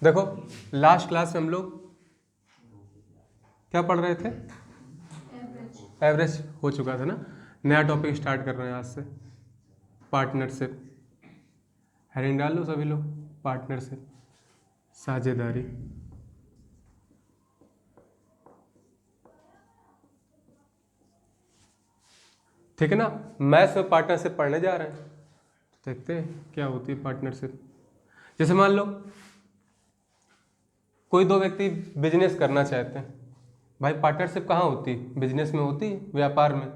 देखो last class में हम लोग क्या पढ़ रहे थे? एवरेज हो चुका था ना। नया टॉपिक स्टार्ट कर रहे हैं आज से, पार्टनरशिप। हेडिंग डाल लो सभी लोग, पार्टनरशिप, साझेदारी। ठीक है ना। मैथ्स में पार्टनरशिप पढ़ने जा रहे हैं, तो देखते हैं क्या होती है पार्टनरशिप। जैसे मान लो कोई दो व्यक्ति बिजनेस करना चाहते हैं, भाई पार्टनरशिप कहाँ होती है? बिजनेस में होती है, व्यापार में।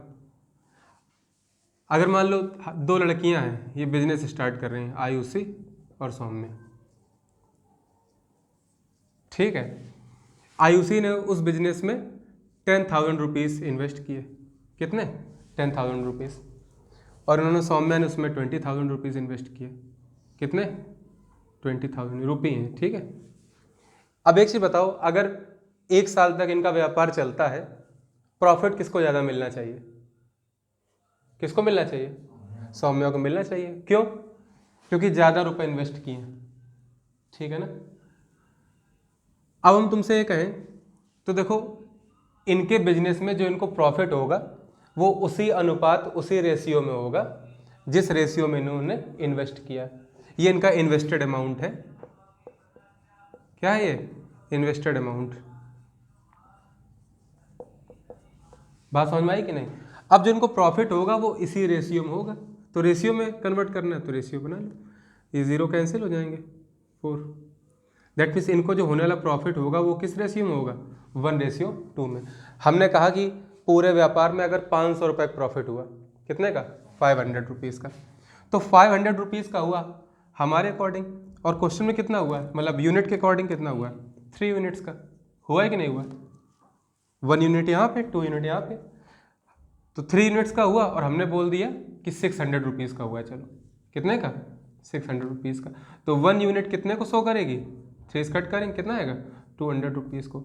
अगर मान लो दो लड़कियां हैं, ये बिजनेस स्टार्ट कर रही हैं, आयुषी और सौम्य। ठीक है, आयुषी ने उस बिजनेस में 10,000 रुपीज़ इन्वेस्ट किए। कितने? 10,000 रुपीज़। और उन्होंने सौम्या ने उसमें 20,000 रुपीज़ इन्वेस्ट किए। कितने? 20,000 रुपये हैं। ठीक है, अब एक चीज़ बताओ, अगर एक साल तक इनका व्यापार चलता है, प्रॉफिट किसको ज़्यादा मिलना चाहिए? किसको मिलना चाहिए? सौम्या को मिलना चाहिए। क्यों? क्योंकि ज़्यादा रुपए इन्वेस्ट किए हैं। ठीक है ना। अब हम तुमसे ये कहें तो देखो, इनके बिजनेस में जो इनको प्रॉफिट होगा वो उसी अनुपात, उसी रेशियो में होगा जिस रेशियो में इन्होंने इन्वेस्ट किया। ये इनका इन्वेस्टेड अमाउंट है। क्या है ये? Invested amount. बात समझ में आई कि नहीं? अब जो इनको प्रॉफिट होगा वो इसी रेशियो में होगा, तो रेशियो में कन्वर्ट करना है तो रेशियो बना लो, ये जीरो कैंसिल हो जाएंगे, 4। दैट मीन्स इनको जो होने वाला प्रॉफिट होगा वो किस रेशियो में होगा? 1:2 में। हमने कहा कि पूरे व्यापार में अगर 500 रुपये का प्रॉफिट हुआ, कितने का? 500 रुपीज़ का। तो 500 रुपीज़ का हुआ हमारे अकॉर्डिंग, और क्वेश्चन में कितना हुआ, मतलब यूनिट के अकॉर्डिंग कितना हुआ? 3 यूनिट्स का। हुआ है कि नहीं हुआ? 1 यूनिट यहाँ पे, 2 यूनिट यहाँ पे, तो 3 यूनिट्स का हुआ। और हमने बोल दिया कि 600 रुपीज़ का हुआ है। चलो, कितने का? 600 रुपीज़ का। तो 1 यूनिट कितने को शो करेगी? 3 कट करेंगे, कितना आएगा? 200 रुपीज़ को।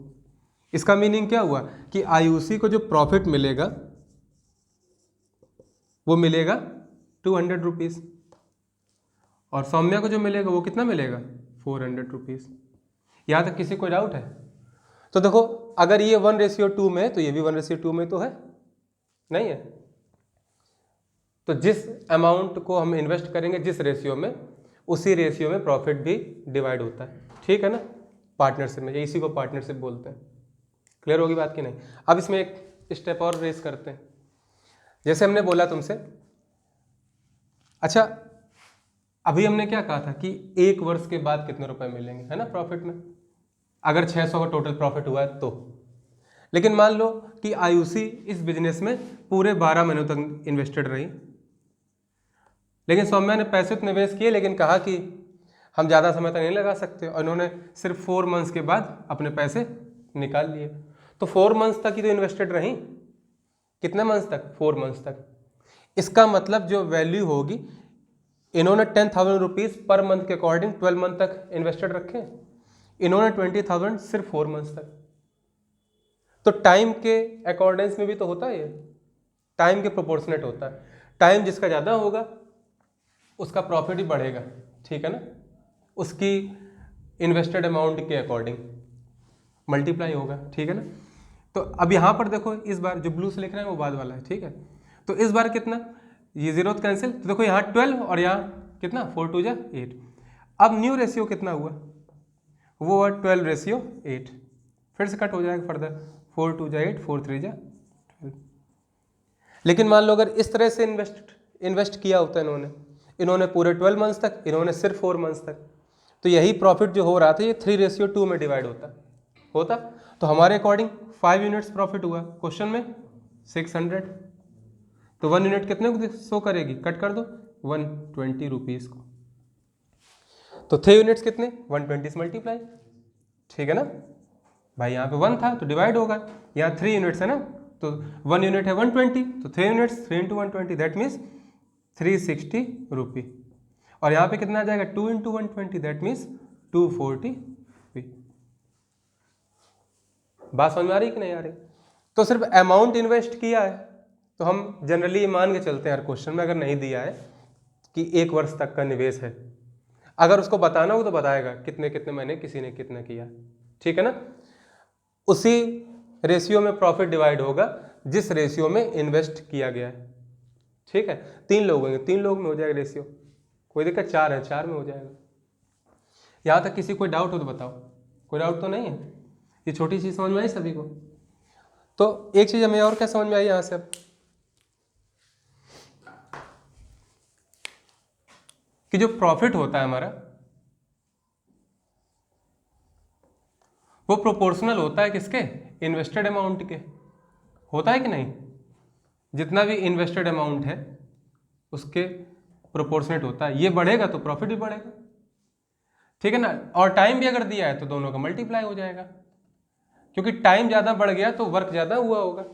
इसका मीनिंग क्या हुआ कि आयुषी को जो प्रॉफिट मिलेगा वो मिलेगा 200 रुपीज़, और सौम्या को जो मिलेगा वो कितना मिलेगा? 400 रुपीज़। यहाँ तक किसी कोई डाउट है? तो देखो, अगर ये 1:2 में है तो ये भी 1:2 में तो है, नहीं है? तो जिस अमाउंट को हम इन्वेस्ट करेंगे जिस रेशियो में, उसी रेशियो में प्रॉफिट भी डिवाइड होता है। ठीक है ना। पार्टनरशिप में इसी को पार्टनरशिप बोलते हैं। क्लियर होगी बात कि नहीं? अब इसमें एक स्टेप और रेस करते हैं। जैसे हमने बोला तुमसे, अच्छा अभी हमने क्या कहा था कि 1 वर्ष के बाद कितने रुपए मिलेंगे, है ना, प्रॉफिट में, अगर 600 का टोटल प्रॉफिट हुआ है तो। लेकिन मान लो कि आयुषी इस बिजनेस में पूरे 12 महीनों तक इन्वेस्टेड रही, लेकिन सौम्या ने पैसे तो निवेश किए, लेकिन कहा कि हम ज़्यादा समय तक नहीं लगा सकते, और इन्होंने सिर्फ 4 मंथ्स के बाद अपने पैसे निकाल लिए। तो 4 मंथ्स तक ही तो इन्वेस्टेड रही। कितने मंथ्स तक? 4 मंथ्स तक। इसका मतलब जो वैल्यू होगी, इन्होंने 10,000 रुपीज़ पर मंथ के अकॉर्डिंग 12 मंथ तक इन्वेस्टेड रखे, इन्होंने 20,000 सिर्फ 4 मंथ्स तक। तो टाइम के अकॉर्डेंस में भी तो होता है, ये टाइम के प्रोपोर्शनेट होता है। टाइम जिसका ज़्यादा होगा उसका प्रॉफिट ही बढ़ेगा। ठीक है ना। उसकी इन्वेस्टेड अमाउंट के अकॉर्डिंग मल्टीप्लाई होगा। ठीक है ना। तो अब यहाँ पर देखो, इस बार जो ब्लू से लिख रहे हैं वो बाद वाला है। ठीक है, तो इस बार कितना? ये 0 कैंसिल, तो देखो यहाँ 12 और यहाँ कितना? 4 2 जा 8। अब न्यू रेशियो कितना हुआ? वो हुआ 12:8। फिर से कट हो जाएगा फर्दर, 4 2 जा 8, 4 3 जा 12। लेकिन मान लो अगर इस तरह से इन्वेस्ट किया होता इन्होंने पूरे 12 मंथ्स तक, इन्होंने सिर्फ 4 मंथ्स तक, तो यही प्रॉफिट जो हो रहा था ये 3:2 में डिवाइड होता। तो हमारे अकॉर्डिंग 5 यूनिट्स प्रॉफिट हुआ, क्वेश्चन में 600। तो 1 यूनिट कितने को शो करेगी? कट कर दो, 120 रुपीज़ को। तो 3 यूनिट्स कितने? 120 से मल्टीप्लाई। ठीक है ना भाई, यहाँ पे 1 था तो डिवाइड होगा, यहाँ 3 यूनिट्स है ना, तो 1 यूनिट है 120, तो 3 यूनिट्स 3 × 120, दैट मीन्स 360 रुपी। और यहाँ पे कितना आ जाएगा? 2 × 120, दैट मीन्स 240 रुपी। बात समझ में आ रही कि नहीं आ रही? तो सिर्फ अमाउंट इन्वेस्ट किया है, तो हम जनरली मान के चलते हैं हर क्वेश्चन में, अगर नहीं दिया है कि 1 वर्ष तक का निवेश है, अगर उसको बताना हो तो बताएगा कितने कितने महीने किसी ने कितना किया, ठीक है ना। उसी रेशियो में प्रॉफिट डिवाइड होगा जिस रेशियो में इन्वेस्ट किया गया है, ठीक है। 3 लोग होंगे, 3 लोग में हो जाएगा रेशियो, कोई दिक्कत। 4 है, 4 में हो जाएगा। यहाँ तक किसी कोई डाउट हो तो बताओ, कोई डाउट तो नहीं है। ये छोटी चीज समझ में आई सभी को। तो एक चीज हमें और क्या समझ में आई यहाँ से, अब कि जो प्रॉफिट होता है हमारा वो प्रोपोर्शनल होता है किसके, इन्वेस्टेड अमाउंट के, होता है कि नहीं। जितना भी इन्वेस्टेड अमाउंट है उसके प्रोपोर्शनेट होता है। ये बढ़ेगा तो प्रॉफिट भी बढ़ेगा, ठीक है ना। और टाइम भी अगर दिया है तो दोनों का मल्टीप्लाई हो जाएगा, क्योंकि टाइम ज़्यादा बढ़ गया तो वर्क ज़्यादा हुआ होगा,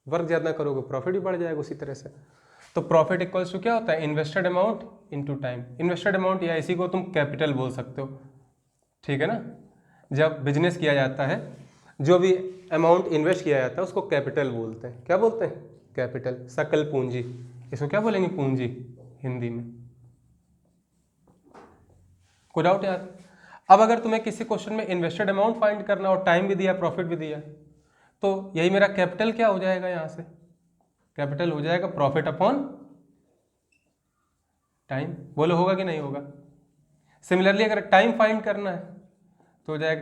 वर्क ज़्यादा करोगे प्रॉफिट भी बढ़ जाएगा उसी तरह से। तो प्रॉफिट इक्वल्स टू क्या होता है, invested amount into time. Invested amount या इसी को तुम कैपिटल बोल सकते हो, ठीक है ना। जब बिजनेस किया जाता है जो भी अमाउंट इन्वेस्ट किया जाता है उसको कैपिटल बोलते हैं। क्या बोलते हैं, कैपिटल, सकल पूंजी। इसको क्या बोलेंगे, पूंजी हिंदी में। कोई डाउट यार। अब अगर तुम्हें किसी क्वेश्चन में इन्वेस्टेड अमाउंट फाइंड करना और टाइम भी दिया प्रॉफिट भी दिया तो यही मेरा कैपिटल क्या हो जाएगा, यहां से कैपिटल हो जाएगा प्रॉफिट अपॉन टाइम। बोलो होगा कि नहीं होगा। सिमिलरली अगर टाइम फाइंड करना है तो हो जाएगा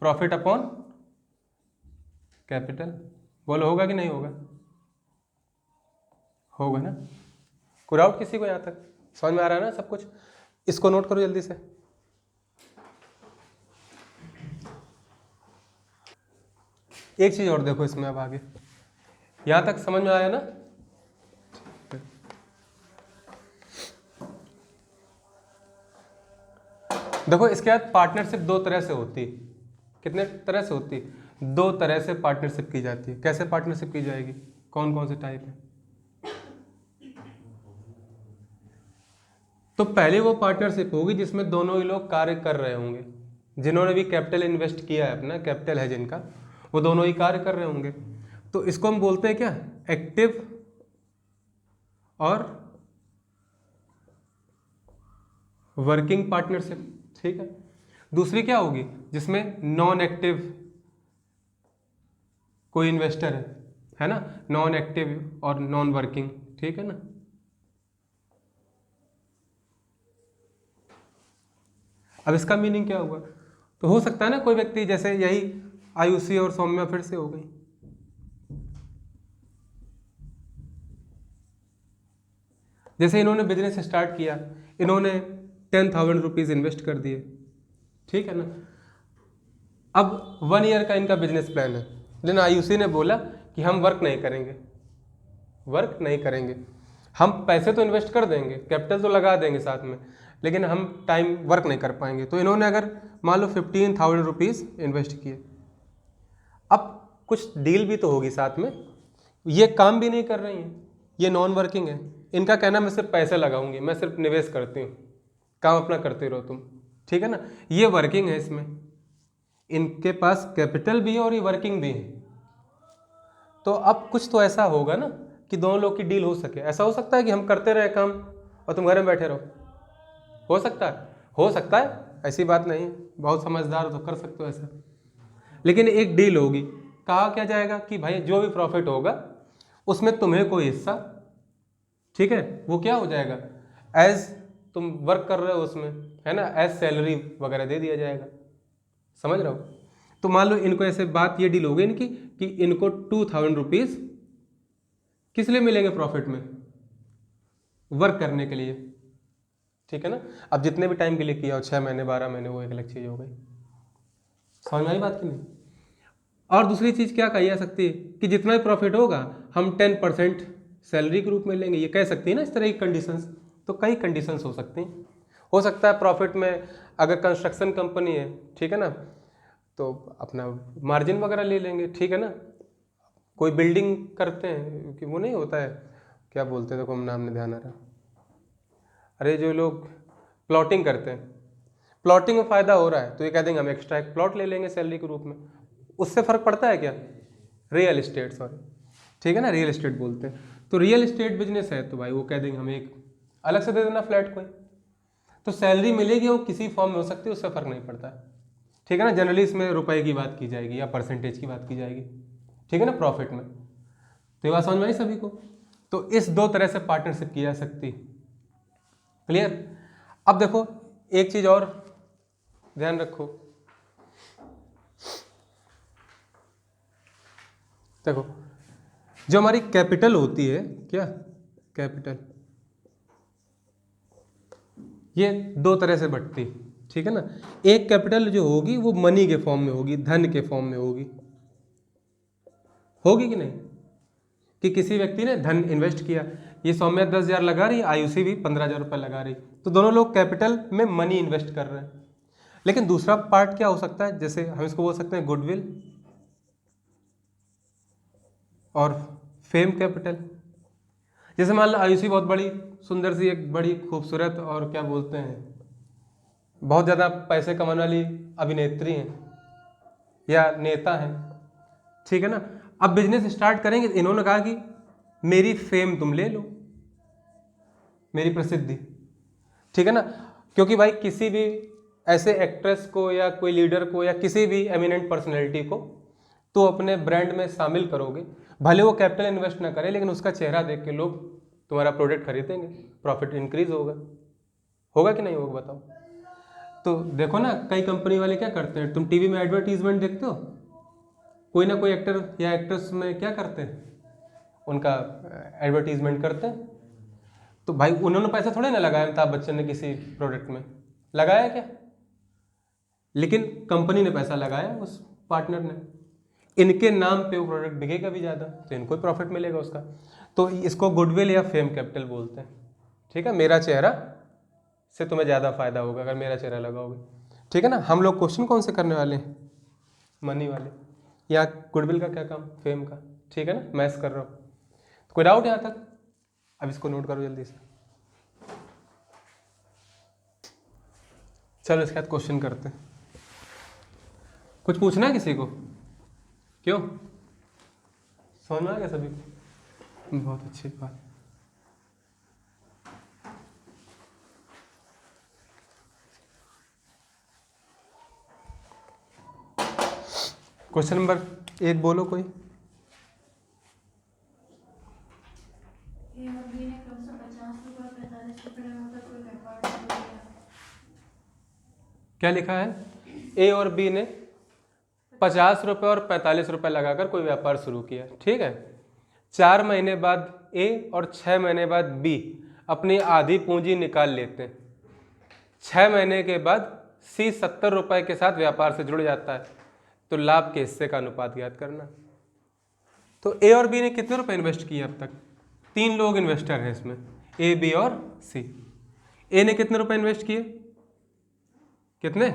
प्रॉफिट अपॉन कैपिटल। बोलो होगा कि नहीं होगा, होगा ना। कोई डाउट किसी को, यहां तक समझ में आ रहा है ना सब कुछ। इसको नोट करो जल्दी से। एक चीज और देखो इसमें, अब आगे यहां तक समझ में आया ना। देखो इसके बाद पार्टनरशिप 2 तरह से होती है। कितने तरह से होती है, 2 तरह से पार्टनरशिप की जाती है। कैसे पार्टनरशिप की जाएगी, कौन कौन से टाइप है। तो पहले वो पार्टनरशिप होगी जिसमें दोनों ही लोग कार्य कर रहे होंगे, जिन्होंने भी कैपिटल इन्वेस्ट किया है, अपना कैपिटल है जिनका, वो दोनों ही कार्य कर रहे होंगे। तो इसको हम बोलते हैं क्या, एक्टिव और वर्किंग पार्टनरशिप, ठीक है। दूसरी क्या होगी, जिसमें नॉन एक्टिव कोई इन्वेस्टर है ना, नॉन एक्टिव और नॉन वर्किंग, ठीक है ना। अब इसका मीनिंग क्या हुआ, तो हो सकता है ना कोई व्यक्ति, जैसे यही आयुषी और सौम्या फिर से हो गई, जैसे इन्होंने बिजनेस स्टार्ट किया, इन्होंने 10,000 रुपीज इन्वेस्ट कर दिए, ठीक है ना। अब 1 ईयर का इनका बिजनेस प्लान है, लेकिन आयुषी ने बोला कि हम वर्क नहीं करेंगे, वर्क नहीं करेंगे, हम पैसे तो इन्वेस्ट कर देंगे, कैपिटल तो लगा देंगे साथ में, लेकिन हम टाइम वर्क नहीं कर पाएंगे। तो इन्होंने अगर मान लो 15,000 रुपीज़ इन्वेस्ट किए, अब कुछ डील भी तो होगी साथ में, ये काम भी नहीं कर रही हैं, ये नॉन वर्किंग है, इनका कहना मैं सिर्फ पैसे लगाऊंगी, मैं सिर्फ निवेश करती हूँ, काम अपना करते रहो तुम, ठीक है ना। ये वर्किंग है, इसमें इनके पास कैपिटल भी है और ये वर्किंग भी है। तो अब कुछ तो ऐसा होगा ना कि दोनों लोग की डील हो सके। ऐसा हो सकता है कि हम करते रहे काम और तुम घर में बैठे रहो, हो सकता है, हो सकता है, ऐसी बात नहीं है, बहुत समझदार हो तो कर सकते हो ऐसा। लेकिन एक डील होगी, कहा क्या जाएगा कि भाई जो भी प्रॉफिट होगा उसमें तुम्हें कोई हिस्सा, ठीक है, वो क्या हो जाएगा, एज तुम वर्क कर रहे हो उसमें, है ना, एज सैलरी वगैरह दे दिया जाएगा, समझ रहे हो। तो मान लो इनको ऐसे बात ये डील हो गई इनकी कि इनको 2,000 रुपीज किस लिए मिलेंगे प्रॉफिट में, वर्क करने के लिए, ठीक है ना। अब जितने भी टाइम के लिए किया हो, 6 महीने 12 महीने, वो एक अलग चीज हो गई। समझ में आई बात की नहीं। और दूसरी चीज क्या कही जा सकती है कि जितना भी प्रॉफिट होगा हम 10% सैलरी के रूप में लेंगे, ये कह सकती है ना इस तरह की कंडीशंस। तो कई कंडीशंस हो सकती हैं, हो सकता है प्रॉफिट में अगर कंस्ट्रक्शन कंपनी है, ठीक है ना, तो अपना मार्जिन वगैरह ले लेंगे, ठीक है ना। कोई बिल्डिंग करते हैं कि वो नहीं होता है, क्या बोलते हैं, देखो हम नाम नहीं ध्यान आ रहा, अरे जो लोग प्लॉटिंग करते हैं, प्लॉटिंग में फ़ायदा हो रहा है तो ये कह देंगे हम एक्स्ट्रा एक प्लॉट ले लेंगे सैलरी के रूप में, उससे फ़र्क पड़ता है क्या, रियल इस्टेट, सॉरी, ठीक है ना, रियल इस्टेट बोलते हैं। तो रियल इस्टेट बिजनेस है तो भाई वो कह देंगे हमें एक अलग से दे देना फ्लैट कोई। तो सैलरी मिलेगी वो किसी फॉर्म में हो सकती है, उससे फर्क नहीं पड़ता है, ठीक है ना। जनरली इसमें रुपए की बात की जाएगी या परसेंटेज की बात की जाएगी, ठीक है ना, प्रॉफिट में। तो ये बात समझ में आई सभी को। तो इस दो तरह से पार्टनरशिप की जा सकती, क्लियर। अब देखो एक चीज और ध्यान रखो, देखो जो हमारी कैपिटल होती है, क्या कैपिटल, ये दो तरह से बंटती, ठीक है ना। एक कैपिटल जो होगी वो मनी के फॉर्म में होगी, धन के फॉर्म में होगी, होगी कि नहीं, कि किसी व्यक्ति ने धन इन्वेस्ट किया, ये सौम्या 10,000 लगा रही, आयुषी भी 15,000 रुपये लगा रही, तो दोनों लोग कैपिटल में मनी इन्वेस्ट कर रहे हैं। लेकिन दूसरा पार्ट क्या हो सकता है, जैसे हम इसको बोल सकते हैं गुडविल और फेम कैपिटल। जैसे मान लो आयुषी बहुत बड़ी सुंदर सी एक बड़ी खूबसूरत और क्या बोलते हैं बहुत ज़्यादा पैसे कमाने वाली अभिनेत्री हैं या नेता हैं, ठीक है ना। अब बिजनेस स्टार्ट करेंगे, इन्होंने कहा कि मेरी फेम तुम ले लो, मेरी प्रसिद्धि, ठीक है ना। क्योंकि भाई किसी भी ऐसे एक्ट्रेस को या कोई लीडर को या किसी भी एमिनेंट पर्सनैलिटी को तो अपने ब्रांड में शामिल करोगे, भले वो कैपिटल इन्वेस्ट ना करे, लेकिन उसका चेहरा देख के लोग तुम्हारा प्रोडक्ट खरीदेंगे, प्रॉफिट इंक्रीज होगा, होगा कि नहीं होगा बताओ। तो देखो ना कई कंपनी वाले क्या करते हैं, तुम टीवी में एडवर्टीजमेंट देखते हो, कोई ना कोई एक्टर या एक्ट्रेस में क्या करते हैं, उनका एडवर्टीजमेंट करते हैं। तो भाई उन्होंने पैसा थोड़े ना लगाया अमिताभ बच्चन ने किसी प्रोडक्ट में, लगाया क्या, लेकिन कंपनी ने पैसा लगाया, उस पार्टनर ने, इनके नाम पे वो प्रोडक्ट बिकेगा भी ज़्यादा तो इनको ही प्रॉफिट मिलेगा उसका। तो इसको गुडविल या फेम कैपिटल बोलते हैं, ठीक है। मेरा चेहरा से तुम्हें ज़्यादा फायदा होगा अगर मेरा चेहरा लगाओगे, ठीक है ना। हम लोग क्वेश्चन कौन से करने वाले हैं, मनी वाले, या गुडविल का क्या काम, फेम का, ठीक है ना, मैथ्स कर रहा हूँ। तो कोई डाउट यहाँ तक, अब इसको नोट करो जल्दी से। चलो इसके बाद क्वेश्चन करते हैं। कुछ पूछना है किसी को, क्यों, समझ में आ गया सभी को, बहुत अच्छी बात। क्वेश्चन नंबर 1 बोलो कोई। क्या लिखा है, ए और बी ने 50 रुपये और 45 रुपये लगाकर कोई व्यापार शुरू किया, ठीक है। 4 महीने बाद ए और 6 महीने बाद बी अपनी आधी पूंजी निकाल लेते हैं। 6 महीने के बाद सी 70 रुपये के साथ व्यापार से जुड़ जाता है, तो लाभ के हिस्से का अनुपात ज्ञात करना। तो ए और बी ने कितने रुपए इन्वेस्ट किए अब तक, 3 लोग इन्वेस्टर हैं इसमें, ए बी और सी। ए ने कितने रुपए इन्वेस्ट किए, कितने,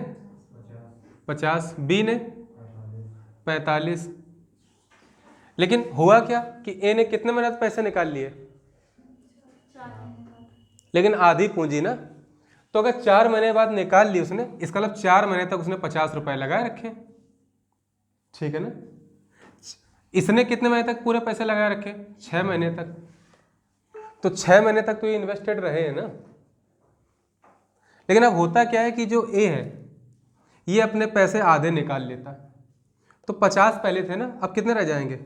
50, बी ने 45। लेकिन हुआ क्या कि ए ने कितने महीने पैसे निकाल लिए, लेकिन आधी पूंजी ना, तो अगर 4 महीने बाद निकाल ली उसने, इसका मतलब 4 महीने तक उसने 50 रुपए लगाए रखे, ठीक है ना। इसने कितने महीने तक पूरे पैसे लगाए रखे, 6 महीने तक, तो 6 महीने तक तो ये इन्वेस्टेड रहे हैं ना। लेकिन अब होता क्या है कि जो ए है ये अपने पैसे आधे निकाल लेता है, तो 50 पहले थे ना, अब कितने रह जाएंगे,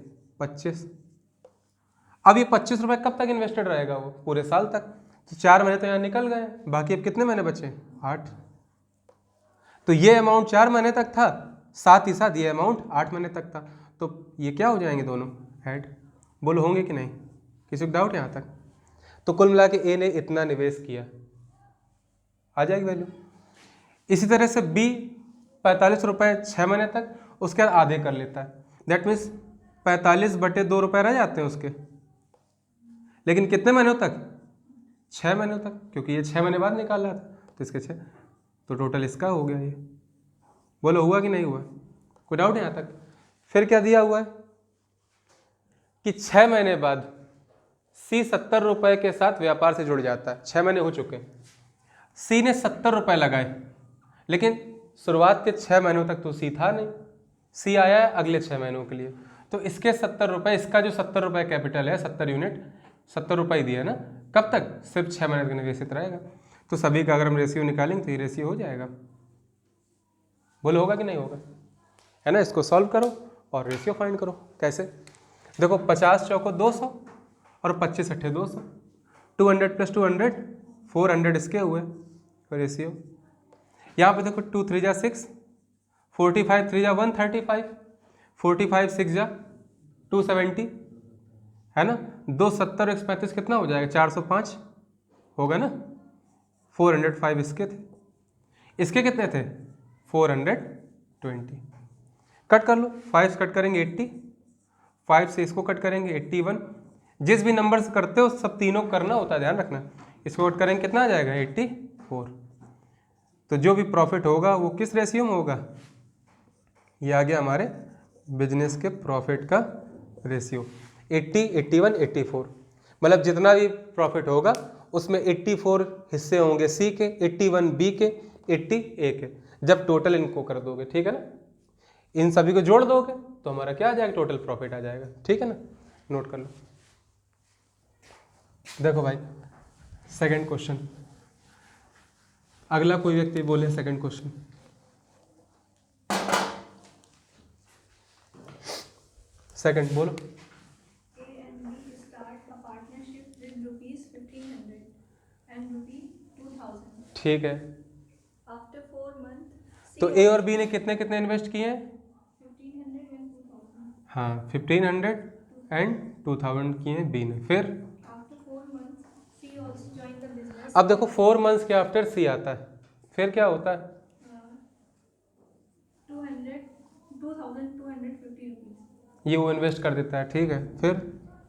25। अब ये 25 रुपए कब तक इन्वेस्टेड रहेगा, वो पूरे साल तक। तो 4 महीने तो यहाँ निकल गए, बाकी अब कितने महीने बचे, 8। तो ये अमाउंट 4 महीने तक था, साथ ही साथ ये अमाउंट 8 महीने तक था, तो ये क्या हो जाएंगे दोनों हेड, बोलो होंगे कि नहीं, किसी को डाउट यहाँ तक। तो कुल मिला के ए ने इतना निवेश किया, आ जाएगी वैल्यू। इसी तरह से बी 45 रुपये 6 महीने तक, उसके बाद आधे कर लेता है, दैट मीन्स 45/2 रुपये रह जाते हैं उसके, लेकिन कितने महीनों तक, 6 महीनों तक, क्योंकि ये 6 महीने बाद निकाल रहा था, तो इसके 6, तो टोटल इसका हो गया ये। बोलो हुआ कि नहीं हुआ, कोई डाउट यहाँ तक। फिर क्या दिया हुआ है कि 6 महीने बाद सी 70 रुपये के साथ व्यापार से जुड़ जाता है, 6 महीने हो चुके, सी ने 70 रुपये लगाए, लेकिन शुरुआत के 6 महीनों तक तो सी था नहीं, सी आया है अगले 6 महीनों के लिए, तो इसके 70 रुपये, इसका जो 70 रुपये कैपिटल है, 70 यूनिट 70 रुपये दिया है ना, कब तक, सिर्फ 6 महीने तक निवेशित रहेगा। तो सभी का अगर हम रेशियो निकालेंगे तो ये रेशियो हो जाएगा। बोलो होगा कि नहीं होगा, है ना। इसको सॉल्व करो और रेशियो फाइंड करो। कैसे, देखो 50 चौको 200 और 25 अट्ठे 200, 200 + 200 400 इसके हुए रेशियो। यहाँ पे देखो 2 3 जा 6, 45 3 जा 135, 45 6 जा 270, है ना। 270 और 135 कितना हो जाएगा, 405 होगा ना। 405 इसके थे, इसके कितने थे 420। कट कर लो, 5 से कट करेंगे 80, 5 से इसको कट करेंगे 81। जिस भी नंबर से करते हो सब तीनों करना होता है, ध्यान रखना। इसको कट करेंगे कितना आ जाएगा 84। तो जो भी प्रॉफिट होगा वो किस रेशियो में होगा, ये आ गया हमारे बिजनेस के प्रॉफिट का रेशियो 80, 81, 84। मतलब जितना भी प्रॉफिट होगा उसमें 84 हिस्से होंगे सी के, 81 बी के, 80 ए के। जब टोटल इनको कर दोगे, ठीक है ना, इन सभी को जोड़ दोगे तो हमारा क्या आ जाएगा, टोटल प्रॉफिट आ जाएगा, ठीक है ना। नोट कर लो। देखो भाई सेकंड क्वेश्चन, अगला कोई व्यक्ति बोले सेकंड क्वेश्चन। सेकंड बोलो। ठीक है, तो ए और बी ने कितने कितने इन्वेस्ट किए हैं, 1500 हाँ 1500 एंड 2000 किए हैं बी ने। फिर अब देखो 4 मंथ्स के आफ्टर सी आता है, फिर क्या होता है 2250 ये वो इन्वेस्ट कर देता है, ठीक है। फिर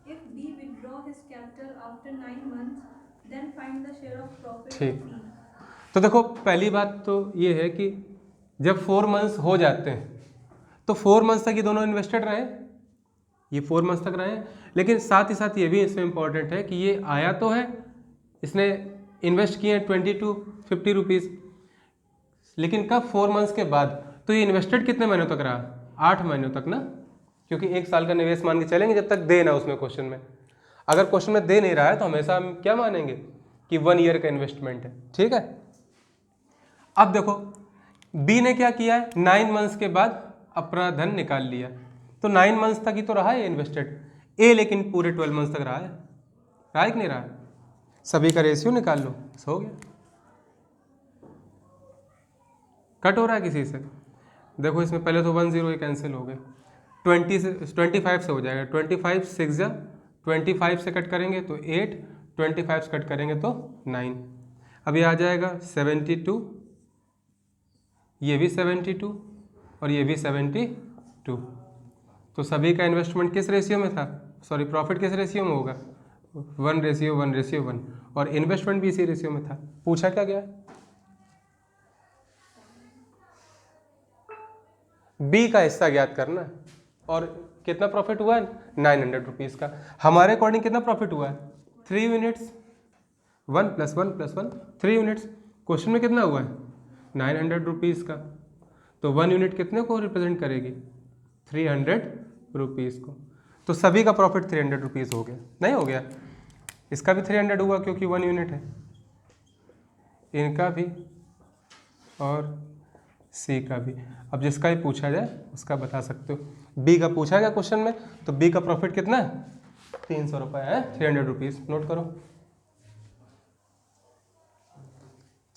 if B withdraw his capital after 9 months then find the share of profit of ठीक। B। तो देखो पहली बात तो ये है कि जब 4 मंथ्स हो जाते हैं तो 4 मंथ्स तक ये दोनों इन्वेस्टेड रहे, ये 4 मंथ्स तक रहे। लेकिन साथ ही साथ ये भी इसमें इंपॉर्टेंट है कि ये आया तो है, इसने इन्वेस्ट किए 20 to 50 रुपीज़, लेकिन कब 4 मंथ्स के बाद। तो ये इन्वेस्टेड कितने महीनों तक रहा, 8 महीनों तक ना, क्योंकि 1 साल का निवेश मान के चलेंगे जब तक दे ना उसमें क्वेश्चन में। अगर क्वेश्चन में दे नहीं रहा है तो हमेशा हम क्या मानेंगे कि 1 ईयर का इन्वेस्टमेंट है, ठीक है। अब देखो बी ने क्या किया है, 9 मंथ्स के बाद अपना धन निकाल लिया, तो 9 मंथ्स तक ही तो रहा है इन्वेस्टेड। ए लेकिन पूरे 12 मंथ्स तक रहा है कि नहीं रहा है। सभी का रेशियो निकाल लो, हो गया। कट हो रहा है किसी से, देखो इसमें पहले तो 1 0 कैंसिल हो गए, 20 से 25 से हो जाएगा, 25 6 जा 25 से कट करेंगे तो 8, 25 से कट करेंगे तो 9। अभी आ जाएगा 72, ये भी 72 और ये भी 72। तो सभी का इन्वेस्टमेंट किस रेशियो में था, सॉरी प्रॉफिट किस रेशियो में होगा, 1:1:1 और इन्वेस्टमेंट भी इसी रेशियो में था। पूछा क्या गया, बी का हिस्सा ज्ञात करना है। और कितना प्रॉफिट हुआ है 900 रुपीज़ का। हमारे अकॉर्डिंग कितना प्रॉफिट हुआ है 3 यूनिट्स, 1 + 1 + 1 3 यूनिट्स। क्वेश्चन में कितना हुआ है 900 रुपीज़ का, तो 1 यूनिट कितने को रिप्रेजेंट करेगी 300 रुपीज़ को। तो सभी का प्रॉफिट 300 रुपीज़ हो गया, नहीं हो गया, इसका भी 300 हुआ क्योंकि 1 यूनिट है, इनका भी और सी का भी। अब जिसका ही पूछा जाए उसका बता सकते हो। बी का पूछा गया क्वेश्चन में, तो बी का प्रॉफिट कितना है 300 रुपये है, 300 रुपीज़। नोट करो।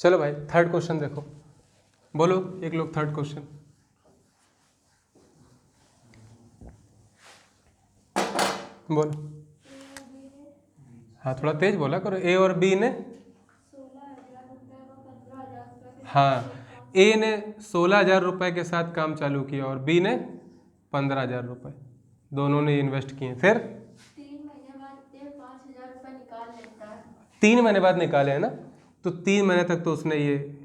चलो भाई थर्ड क्वेश्चन देखो, बोलो एक लोग थर्ड क्वेश्चन बोलो। हाँ थोड़ा तेज बोला करो। ए और बी ने 16,000 रुपये व 15,000 हाँ, ए ने 16,000 रुपये के साथ काम चालू किया और बी ने 15,000 रुपये, दोनों ने इन्वेस्ट किए। फिर 3 महीने बाद 5,000 रुपये निकाल लेता है। 3 महीने बाद निकाले है ना, तो 3 महीने तक तो उसने ये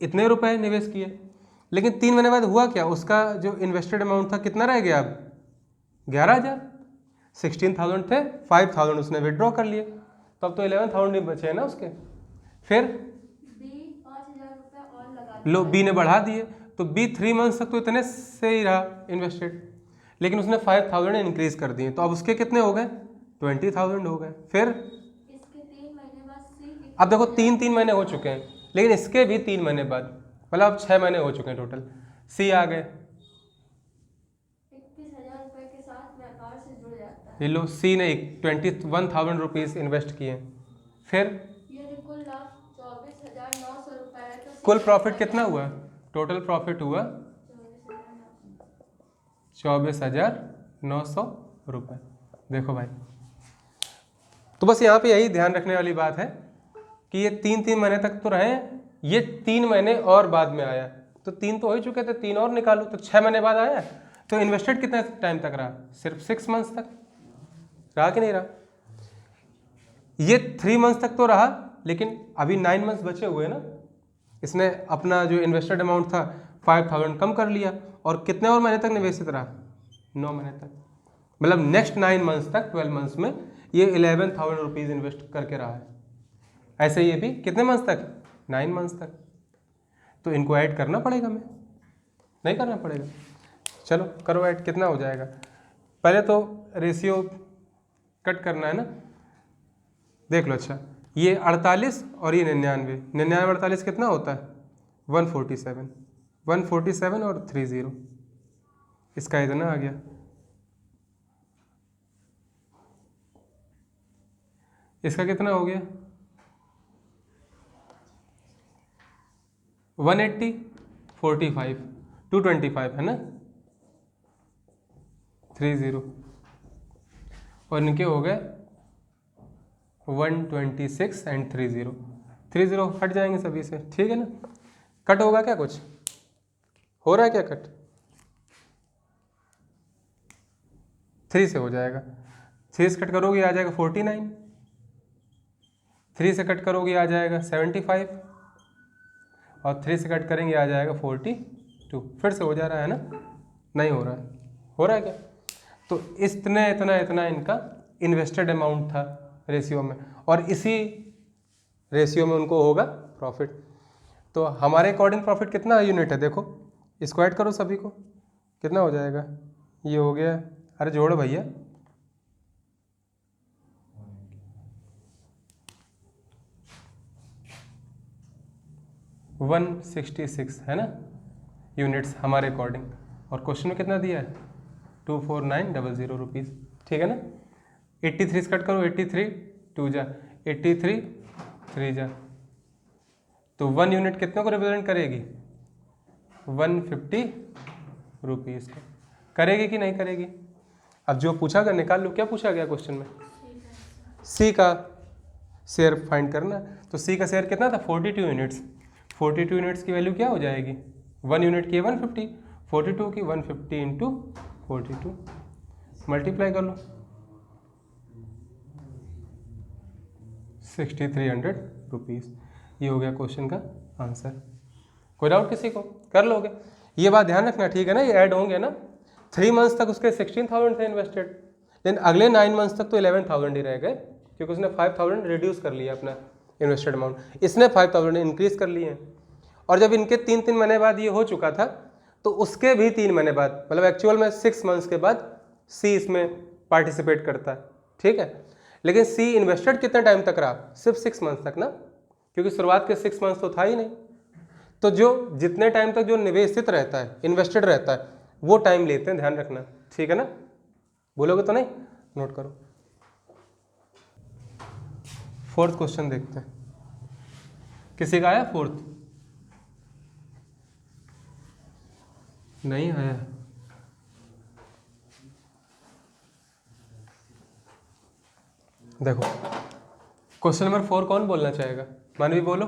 इतने रुपए निवेश किए। लेकिन 3 महीने बाद हुआ क्या, उसका जो इन्वेस्टेड अमाउंट था कितना रह गया अब 11,000, 16,000 थे, 5,000 उसने विड्रॉ कर लिए, तो अब तो 11,000 ही बचे हैं ना उसके। फिर बी 5,000 रुपये और लगा लो बी ने बढ़ा दिए, तो बी 3 मंथ्स तक तो इतने से ही रहा इन्वेस्टेड, लेकिन उसने 5,000 इंक्रीज कर दिए, तो अब उसके कितने हो गए 20,000 हो गए। फिर इसके 3 महीने बाद सी अब देखो 3 महीने हो चुके हैं, लेकिन इसके भी 3 महीने बाद, मतलब अब 6 महीने हो चुके हैं टोटल। सी आ गए, 21,000 रुपए के साथ व्यापार से जुड़ जाता है। ये लो सी ने 21,000 रुपीज़ इन्वेस्ट किए। फिर यदि कुल लाभ 24,900 रुपए है तो कुल प्रॉफिट कितना हुआ? टोटल प्रॉफिट हुआ 24,900 रुपये। देखो भाई, तो बस यहाँ पे यही ध्यान रखने वाली बात है कि ये 3 महीने तक तो रहे, ये 3 महीने और बाद में आया, तो 3 तो हो ही चुके थे, 3 और निकालो तो 6 महीने बाद आया। तो इन्वेस्टेड कितने टाइम तक रहा? सिर्फ 6 मंथ्स तक रहा कि नहीं रहा? ये 3 मंथ्स तक तो रहा, लेकिन अभी 9 मंथ्स बचे हुए ना, इसने अपना जो इन्वेस्टेड अमाउंट था 5,000 कम कर लिया, और कितने और महीने तक निवेशित रहा? 9 महीने तक, मतलब नेक्स्ट 9 मंथ्स तक, 12 मंथ्स में ये 11,000 रुपीज़ इन्वेस्ट करके रहा है। ऐसे ये भी कितने मंथ्स तक? 9 मंथ्स तक। तो इनको ऐड करना पड़ेगा, हमें नहीं करना पड़ेगा? चलो करो ऐड, कितना हो जाएगा? पहले तो रेशियो कट करना है ना, देख लो। अच्छा, ये 48 और ये 99, 48 कितना होता है? 147, 147 और 30, इसका इतना आ गया। इसका कितना हो गया? 180, 45, 225 है ना, 30, और इनके हो गए 126 एंड 30 हट जाएंगे सभी से, ठीक है ना? कट होगा क्या? कुछ हो रहा है क्या कट? 3 से हो जाएगा, 3 से कट करोगे आ जाएगा 49, 3 से कट करोगे आ जाएगा 75, और 3 से कट करेंगे आ जाएगा 42। फिर से हो जा रहा है ना? नहीं हो रहा है? हो रहा है क्या? तो इतना इनका इन्वेस्टेड अमाउंट था रेशियो में, और इसी रेशियो में उनको होगा प्रॉफिट। तो हमारे अकॉर्डिंग प्रॉफिट कितना यूनिट है? देखो, इसको ऐड करो सभी को, कितना हो जाएगा? ये हो गया, अरे जोड़ो भैया, 166 है ना यूनिट्स हमारे अकॉर्डिंग, और क्वेश्चन में कितना दिया है? 24900 रुपीज़, ठीक है ना? 83 से कट करो, 83 2 जा 83 3 जा, तो 1 यूनिट कितने को रिप्रेजेंट करेगी? 150 रुपीज़ को करेगी कि नहीं करेगी? अब जो पूछा गया निकाल लो, क्या पूछा गया क्वेश्चन में? सी का शेयर फाइंड करना। तो सी का शेयर कितना था? 42 यूनिट्स। 42 यूनिट्स की वैल्यू क्या हो जाएगी? 1 यूनिट की 150, 42 की 150 इंटू 42, मल्टीप्लाई कर लो, 6300 रुपीज़। ये हो गया क्वेश्चन का आंसर। कोई डाउट किसी को? कर लोगे? ये बात ध्यान रखना, ठीक है ना? ये ऐड होंगे ना, 3 मंथ्स तक उसके 16,000 थे इन्वेस्टेड, लेकिन अगले 9 मंथ्स तक तो 11,000 ही रह गए, क्योंकि उसने 5,000 रिड्यूस कर लिया अपना इन्वेस्टेड अमाउंट, इसने 5,000 इंक्रीज कर लिए हैं। और जब इनके 3 महीने बाद ये हो चुका था, तो उसके भी 3 महीने बाद, मतलब एक्चुअल में 6 मंथ्स के बाद सी इसमें पार्टिसिपेट करता है, ठीक है? लेकिन सी इन्वेस्टेड कितने टाइम तक रहा? सिर्फ 6 मंथ्स तक ना, क्योंकि शुरुआत के 6 मंथ्स तो था ही नहीं। तो जो जितने टाइम तक जो निवेशित रहता है, इन्वेस्टेड रहता है, वो टाइम लेते हैं, ध्यान रखना, ठीक है ना? बोलोगे तो नहीं? नोट करो। 4th क्वेश्चन देखते हैं, किसी का आया 4th? नहीं आया? देखो, क्वेश्चन नंबर 4 कौन बोलना चाहेगा? मानवी बोलो,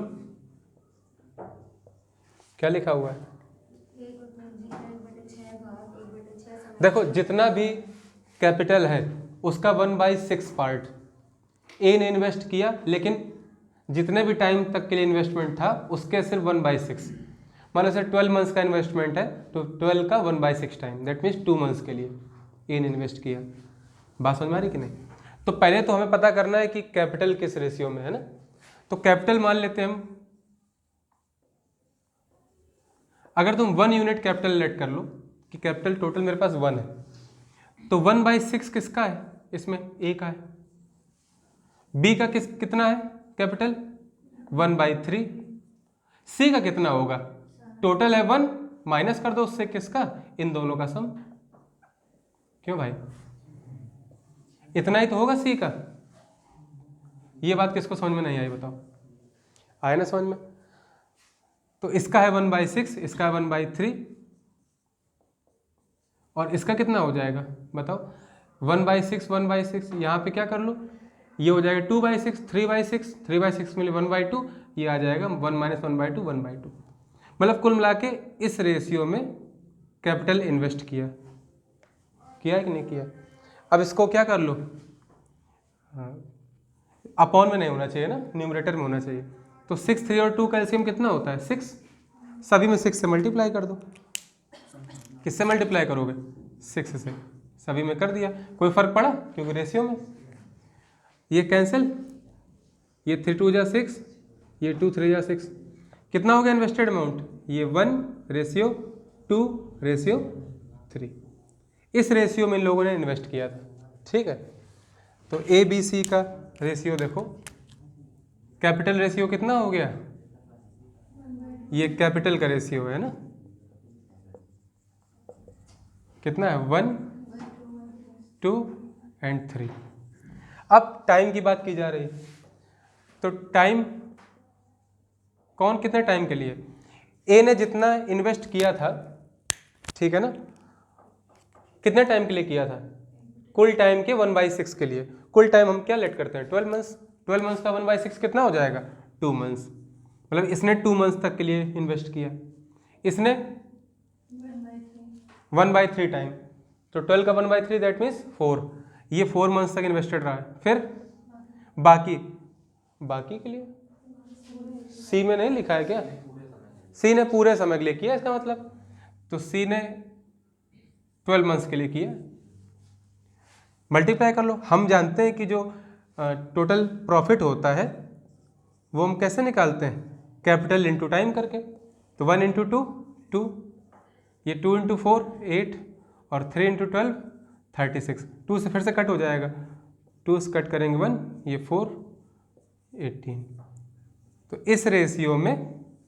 क्या लिखा हुआ है? देखो, जितना भी कैपिटल है उसका 1/6 पार्ट ए ने इन्वेस्ट किया, लेकिन जितने भी टाइम तक के लिए इन्वेस्टमेंट था उसके सिर्फ 1/6। मान लो से 12 मंथ्स का इन्वेस्टमेंट है, तो 12 का 1/6 टाइम, दैट मीन्स 2 मंथ्स के लिए ए ने इन्वेस्ट किया। बात समझ में आ रही कि नहीं? तो पहले तो हमें पता करना है कि कैपिटल किस रेशियो में है ना। तो कैपिटल मान लेते हैं हम, अगर तुम 1 यूनिट कैपिटल लेट कर लो कि कैपिटल टोटल मेरे पास 1 है, तो 1/6 किसका है? इसमें ए का है। बी का कितना है कैपिटल? 1/3। सी का कितना होगा, टोटल है 1, माइनस कर दो उससे किसका, इन दोनों का सम। क्यों भाई, इतना ही तो होगा सी का। ये बात किसको समझ में नहीं आई बताओ, आया ना समझ में। तो इसका है 1/6, इसका है 1/3, और इसका कितना हो जाएगा बताओ, 1/6 1/6, यहाँ पे क्या कर लो, ये हो जाएगा 2/6, 3/6, 3/6 मिले 1/2, ये आ जाएगा 1 - 1/2 1/2। मतलब कुल मिला के इस रेशियो में कैपिटल इन्वेस्ट किया है कि नहीं किया। अब इसको क्या कर लो, अपॉन में नहीं होना चाहिए ना, न्यूमरेटर में होना चाहिए। तो 6, 3 और 2 का एलसीएम कितना होता है 6, सभी में 6 से मल्टीप्लाई कर दो। किससे मल्टीप्लाई करोगे, 6 से, सभी में कर दिया, कोई फर्क पड़ा क्योंकि रेशियो में। ये कैंसिल, ये 3 2 जा 6, ये 2 3 जा 6, कितना हो गया इन्वेस्टेड अमाउंट, ये 1:2:3। इस रेशियो में इन लोगों ने इन्वेस्ट किया था, ठीक है। तो ए बी सी का रेशियो देखो, कैपिटल रेशियो कितना हो गया, ये कैपिटल का रेशियो है ना, कितना है 1 2 एंड 3। अब टाइम की बात की जा रही है, तो टाइम कौन कितने टाइम के लिए, ए ने जितना इन्वेस्ट किया था, ठीक है ना, कितने टाइम के लिए किया था, कुल टाइम के 1/6 के लिए। कुल टाइम हम क्या लेट करते हैं 12 मंथ्स, 12 मंथ्स का 1/6 कितना हो जाएगा 2 मंथ्स, मतलब इसने 2 मंथ्स तक के लिए इन्वेस्ट किया, इसने 1/3 टाइम, तो 12 का 1/3 दैट मीन्स 4, ये 4 मंथ्स तक इन्वेस्टेड रहा है। फिर बाकी के लिए सी में नहीं लिखा है क्या, सी ने पूरे समय के लिए किया इसका मतलब, तो सी ने 12 मंथ्स के लिए किया, मल्टीप्लाई कर लो। हम जानते हैं कि जो टोटल प्रॉफिट होता है वो हम कैसे निकालते हैं, कैपिटल इंटू टाइम करके। तो 1 × 2 2, ये 2 × 4 8, और 3 × 12 36, 2 से फिर से कट हो जाएगा, 2 से कट करेंगे 1, ये 4 18। तो इस रेशियो में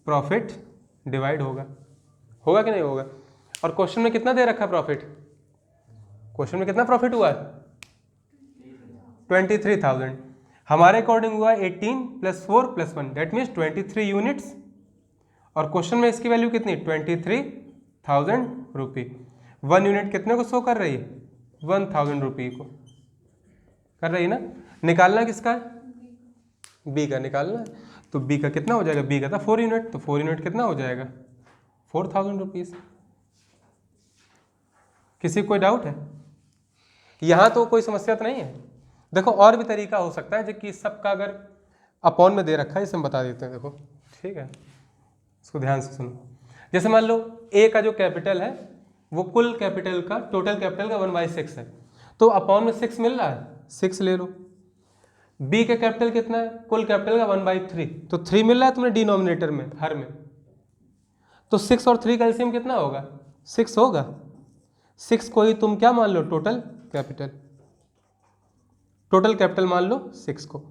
प्रॉफिट डिवाइड होगा कि नहीं होगा। और क्वेश्चन में कितना दे रखा प्रॉफिट, क्वेश्चन में कितना प्रॉफिट हुआ है 23,000, हमारे अकॉर्डिंग हुआ 18 + 4 + 1 दैट मीन्स 23 यूनिट्स, और क्वेश्चन में इसकी वैल्यू कितनी 23,000 रुपी। 1 यूनिट कितने को शो कर रही है 1,000 रुपी को कर रही है ना। निकालना किसका है, बी का निकालना है, तो बी का कितना हो जाएगा, बी का था 4 यूनिट, तो 4 यूनिट कितना हो जाएगा 4,000 रुपीज़। किसी को कोई डाउट है, यहाँ तो कोई समस्या तो नहीं है। देखो और भी तरीका हो सकता है जो कि सबका अगर अपॉन में दे रखा है, इसे हम बता देते हैं, देखो ठीक है, इसको ध्यान से सुनो। जैसे मान लो ए का जो कैपिटल है वो कुल कैपिटल का, टोटल कैपिटल का 1/6 है, तो अपॉन में 6 मिल रहा है 6 ले लो। बी का कैपिटल कितना है, कुल कैपिटल का 1/3, तो 3 मिल रहा है तुम्हें डिनोमिनेटर में हर में, तो 6 और 3 का एलसीएम कितना होगा 6 होगा। 6 को ही तुम क्या मान लो टोटल कैपिटल मान लो 6 को।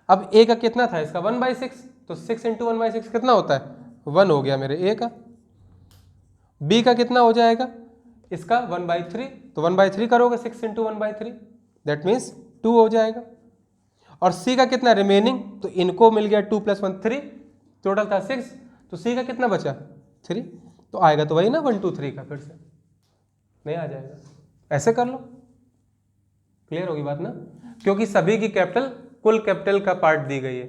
अब ए का कितना था इसका 1/6, तो 6 × 1/6 कितना होता है 1 हो गया मेरे ए का। बी का कितना हो जाएगा इसका 1/3, तो 1/3 करोगे 6 × 1/3 दैट मीन्स 2 हो जाएगा। और सी का कितना रिमेनिंग, तो इनको मिल गया 2 + 1 3, टोटल था 6, तो सी का कितना बचा 3, तो आएगा तो वही ना 1 2 3 का, फिर से नहीं आ जाएगा। ऐसे कर लो, क्लियर होगी बात ना, क्योंकि सभी की कैपिटल कुल कैपिटल का पार्ट दी गई है,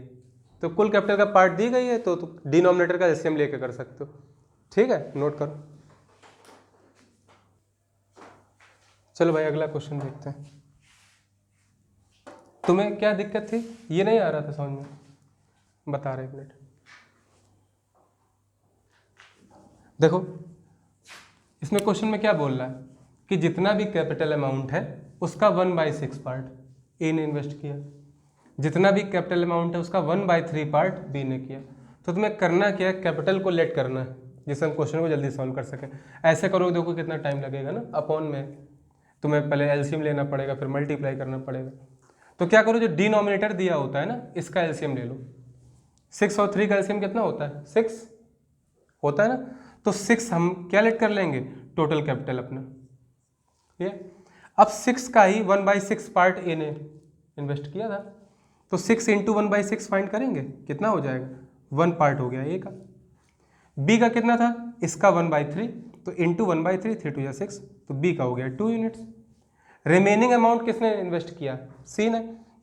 तो कुल कैपिटल का पार्ट दी गई है तो डिनोमिनेटर का एलसीएम लेके कर सकते हो, ठीक है, नोट करो। चलो भाई अगला क्वेश्चन देखते हैं। तुम्हें क्या दिक्कत थी, ये नहीं आ रहा था समझ में, बता रहे 1 मिनट। देखो इसमें क्वेश्चन में क्या बोल रहा है कि जितना भी कैपिटल अमाउंट है उसका 1/6 पार्ट ए ने इन्वेस्ट किया, जितना भी कैपिटल अमाउंट है उसका 1/3 पार्ट बी ने किया। तो तुम्हें करना क्या है, कैपिटल को लेट करना है जिससे हम क्वेश्चन को जल्दी सॉल्व कर सकें। ऐसे करोगे देखो कितना टाइम लगेगा ना, अपॉन में तुम्हें पहले एलसीएम लेना पड़ेगा, फिर मल्टीप्लाई करना पड़ेगा। तो क्या करो, जो डिनोमिनेटर दिया होता है ना इसका एलसीएम ले लो, 6 और 3 का एलसीएम कितना होता है? 6 होता है ना। तो 6 हम क्या लेट कर लेंगे? टोटल कैपिटल अपना। ये अब 6 का ही 1/6 पार्ट ए ने इन्वेस्ट किया था, तो 6 इंटू 1/6 फाइंड करेंगे, कितना हो जाएगा? 1 पार्ट हो गया ए का। बी का कितना था? इसका 1/3, तो इंटू 1/3, 3 2 6, तो बी का हो गया 2 यूनिट्स। रिमेनिंग अमाउंट किसने इन्वेस्ट किया? सी ने।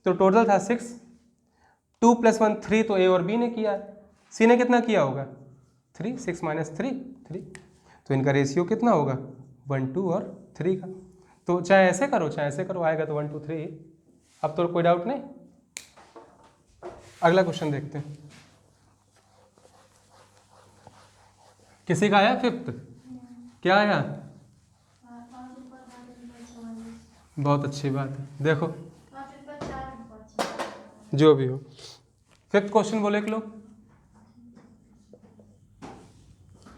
तो टोटल था 6, 2 + 1 3, तो ए और बी ने किया। सी ने कितना किया होगा? 3, 6 - 3 3, तो इनका रेशियो कितना होगा? 1 2 और 3 का। तो चाहे ऐसे करो चाहे ऐसे करो, आएगा तो 1 2 3। अब तो कोई डाउट नहीं। अगला क्वेश्चन देखते हैं। किसी का आया 5th? क्या आया? बहुत अच्छी बात है। देखो जो भी हो, 5th क्वेश्चन बोलो एक लोग।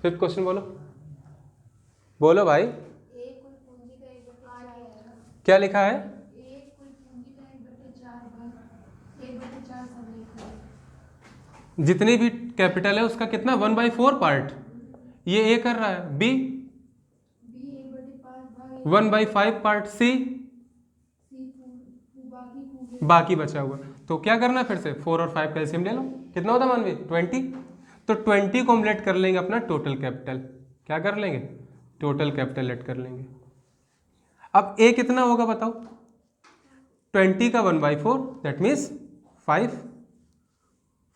5th क्वेश्चन बोलो, बोलो भाई। क्या लिखा है? जितनी भी कैपिटल है उसका कितना? 1/4 पार्ट। ये ए कर रहा है। B 1/5 part. सी बाकी बचा हुआ। तो क्या करना है? फिर से 4 और 5 का एलसीएम ले लो। कितना होता है मानवी? 20। तो 20 को हम लेट कर लेंगे अपना टोटल कैपिटल। क्या कर लेंगे? टोटल कैपिटल लेट कर लेंगे। अब ए कितना होगा बताओ? 20 का 1/4, दैट मीन्स 5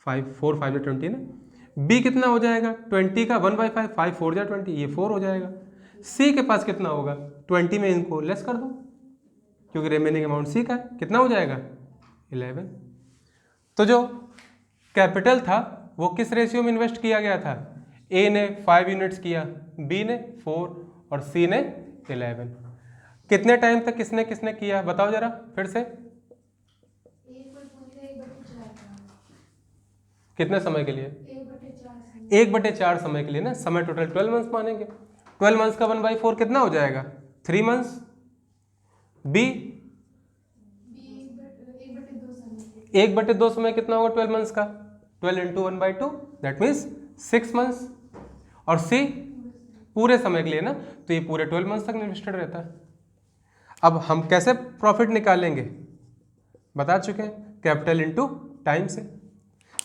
5 4 5 20 ना। बी कितना हो जाएगा? 20 का 1/5, 5 4 जा 20, ये 4 हो जाएगा। सी के पास कितना होगा? 20 में इनको लेस कर दो, क्योंकि रिमेनिंग अमाउंट सी का है। कितना हो जाएगा? 11। तो जो कैपिटल था वो किस रेशियो में इन्वेस्ट किया गया था? ए ने 5 यूनिट्स किया, बी ने 4 और सी ने 11। कितने टाइम तक किसने किसने किया बताओ जरा फिर से। कितने समय के लिए? 1/4 समय के लिए ना। समय टोटल 12 मंथ्स मानेंगे। 12 मंथ्स का 1/4 कितना हो जाएगा? 3 मंथ्स। बी 1/2 समय कितना होगा 12 मंथ्स का? 12 इंटू 1/2, दैट मीन्स 6 मंथ्स। और सी पूरे समय के लिए ना, तो ये पूरे 12 मंथ्स तक इन्वेस्टेड रहता है। अब हम कैसे प्रॉफिट निकालेंगे बता चुके हैं, कैपिटल इंटू टाइम से।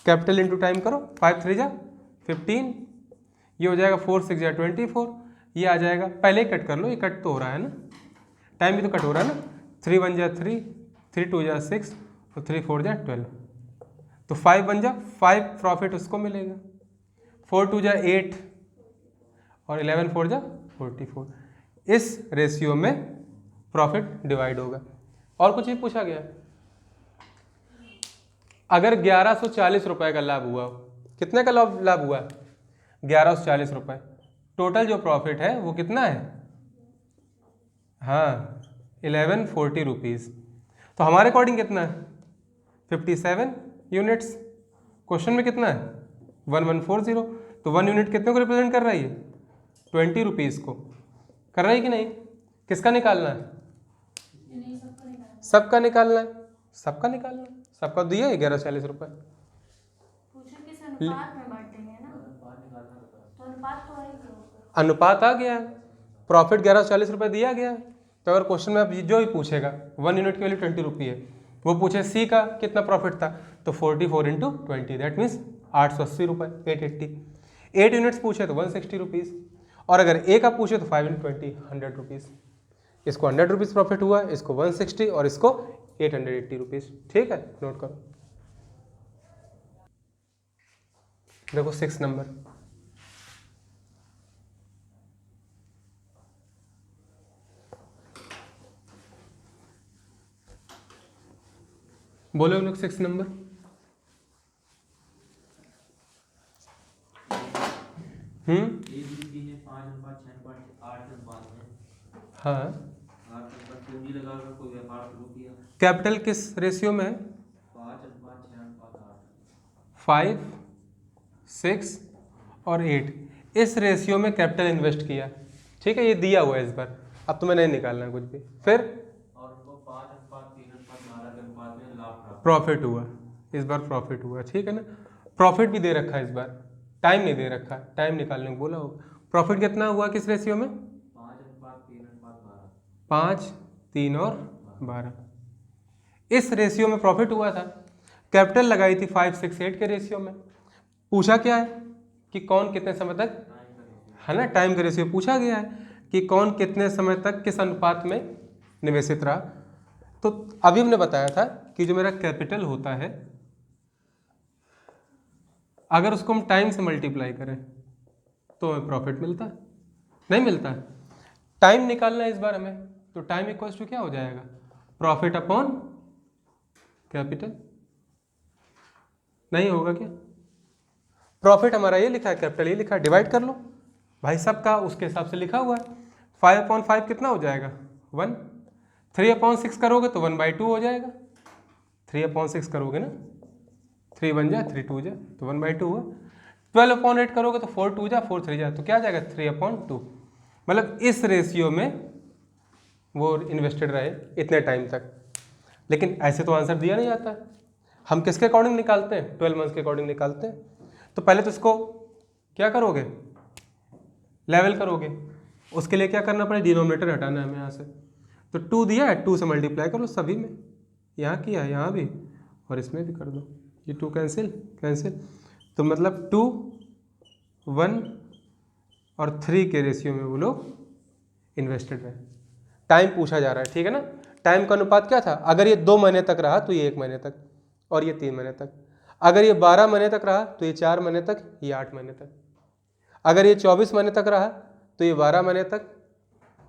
कैपिटल इंटू टाइम करो, 5 3 जा 15, ये हो जाएगा 4 6 जा 24, ये आ जाएगा। पहले ही कट कर लो, ये कट तो हो रहा है ना, टाइम भी तो कट हो रहा है ना। 3 1 जा 3, 3 2 जा 6, तो 3 4 जा 12, तो 5 1 जा 5 प्रॉफिट उसको मिलेगा। 4 2 जा 8 और 11 4 जा 44। इस रेशियो में प्रॉफिट डिवाइड होगा। और कुछ भी पूछा गया? अगर 1140 रुपए का लाभ हुआ, कितने का लाभ हुआ? 1140 रुपए। टोटल जो प्रॉफिट है वो कितना है? हाँ 1140 रुपीज़। तो हमारे अकॉर्डिंग कितना है? 57 यूनिट्स। क्वेश्चन में कितना है? 1140। तो 1 यूनिट कितने को रिप्रेजेंट कर रही है? 20 रुपीज़ को कर रही है कि नहीं? किसका निकालना है? सबका निकालना है। सबका निकालना है। सबका दिया है 1140 रुपये। अनुपात आ गया है। प्रॉफिट 1140 रुपये दिया गया है। तो अगर क्वेश्चन में अब जो भी पूछेगा 1 यूनिट की वैल्यू 20 रुपये है, वो पूछे सी का कितना प्रॉफिट था, तो 44 इंटू 20, दैट मीन्स 880 रुपये, 880। 8 यूनिट्स पूछे तो 160 रुपीज़, और अगर ए का पूछे तो 5 इंटू 20, 100 रुपीज़। इसको 100 रुपीज़ प्रॉफिट हुआ, इसको 160 और इसको 880 रुपीज़। ठीक है, नोट करो। देखो 6 नंबर, बोलो लोग 6 नंबर। हाँ, कैपिटल किस रेशियो में है? 5 6 और 8, इस रेशियो में कैपिटल इन्वेस्ट किया। ठीक है, ये दिया हुआ है इस बार, अब तुम्हें नहीं निकालना कुछ भी। फिर प्रॉफिट हुआ, इस बार प्रॉफिट हुआ। ठीक है ना, प्रॉफिट भी दे रखा है इस बार, टाइम नहीं दे रखा, टाइम निकालने को बोला होगा। प्रॉफिट कितना हुआ किस रेशियो में? 5, 3 और 12। इस रेशियो में प्रॉफिट हुआ था। कैपिटल लगाई थी 5, 6, 8 के रेशियो में। पूछा क्या है कि कौन कितने समय तक, है ना, टाइम का रेशियो पूछा गया है कि कौन कितने समय तक किस अनुपात में निवेशित रहा। तो अभी हमने बताया था कि जो मेरा कैपिटल होता है, अगर उसको हम टाइम से मल्टीप्लाई करें तो हमें प्रॉफिट मिलता है, नहीं मिलता है। टाइम निकालना है इस बार हमें, तो टाइम इक्वल्स टू क्या हो जाएगा? Profit upon capital. नहीं होगा क्या? प्रॉफिट हमारा ये लिखा है, कैपिटल ये लिखा है, डिवाइड कर लो भाई, सबका उसके हिसाब से लिखा हुआ है। 5/5 कितना हो जाएगा? 1। 3/6 करोगे तो 1/2 हो जाएगा। 3/6 करोगे ना, 3 बन जाए, 3 2 जाए तो 1/2 हुआ। 12/8 करोगे तो 4 2 जा, 4 3 जा, तो क्या आ जाएगा? 3/2। मतलब इस रेशियो में वो इन्वेस्टेड रहे इतने टाइम तक। लेकिन ऐसे तो आंसर दिया नहीं जाता। हम किसके अकॉर्डिंग निकालते हैं? 12 मंथ्स के अकॉर्डिंग निकालते हैं। तो पहले तो इसको क्या करोगे? लेवल करोगे। उसके लिए क्या करना पड़ेगा? डिनोमिनेटर हटाना है हमें यहाँ से। तो 2 दिया है, 2 से मल्टीप्लाई कर लो सभी में, यहाँ किया है, यहाँ भी, और इसमें भी कर दो। ये 2 कैंसिल कैंसिल, तो मतलब 2, 1 और 3 के रेशियो में वो लोग इन्वेस्टेड रहे। टाइम पूछा जा रहा है, ठीक है ना। टाइम का अनुपात क्या था? अगर ये 2 महीने तक रहा तो ये 1 महीने तक, और ये 3 महीने तक। अगर ये 12 महीने तक रहा तो ये 4 महीने तक, ये 8 महीने तक। अगर ये 24 महीने तक रहा तो ये 12 महीने तक,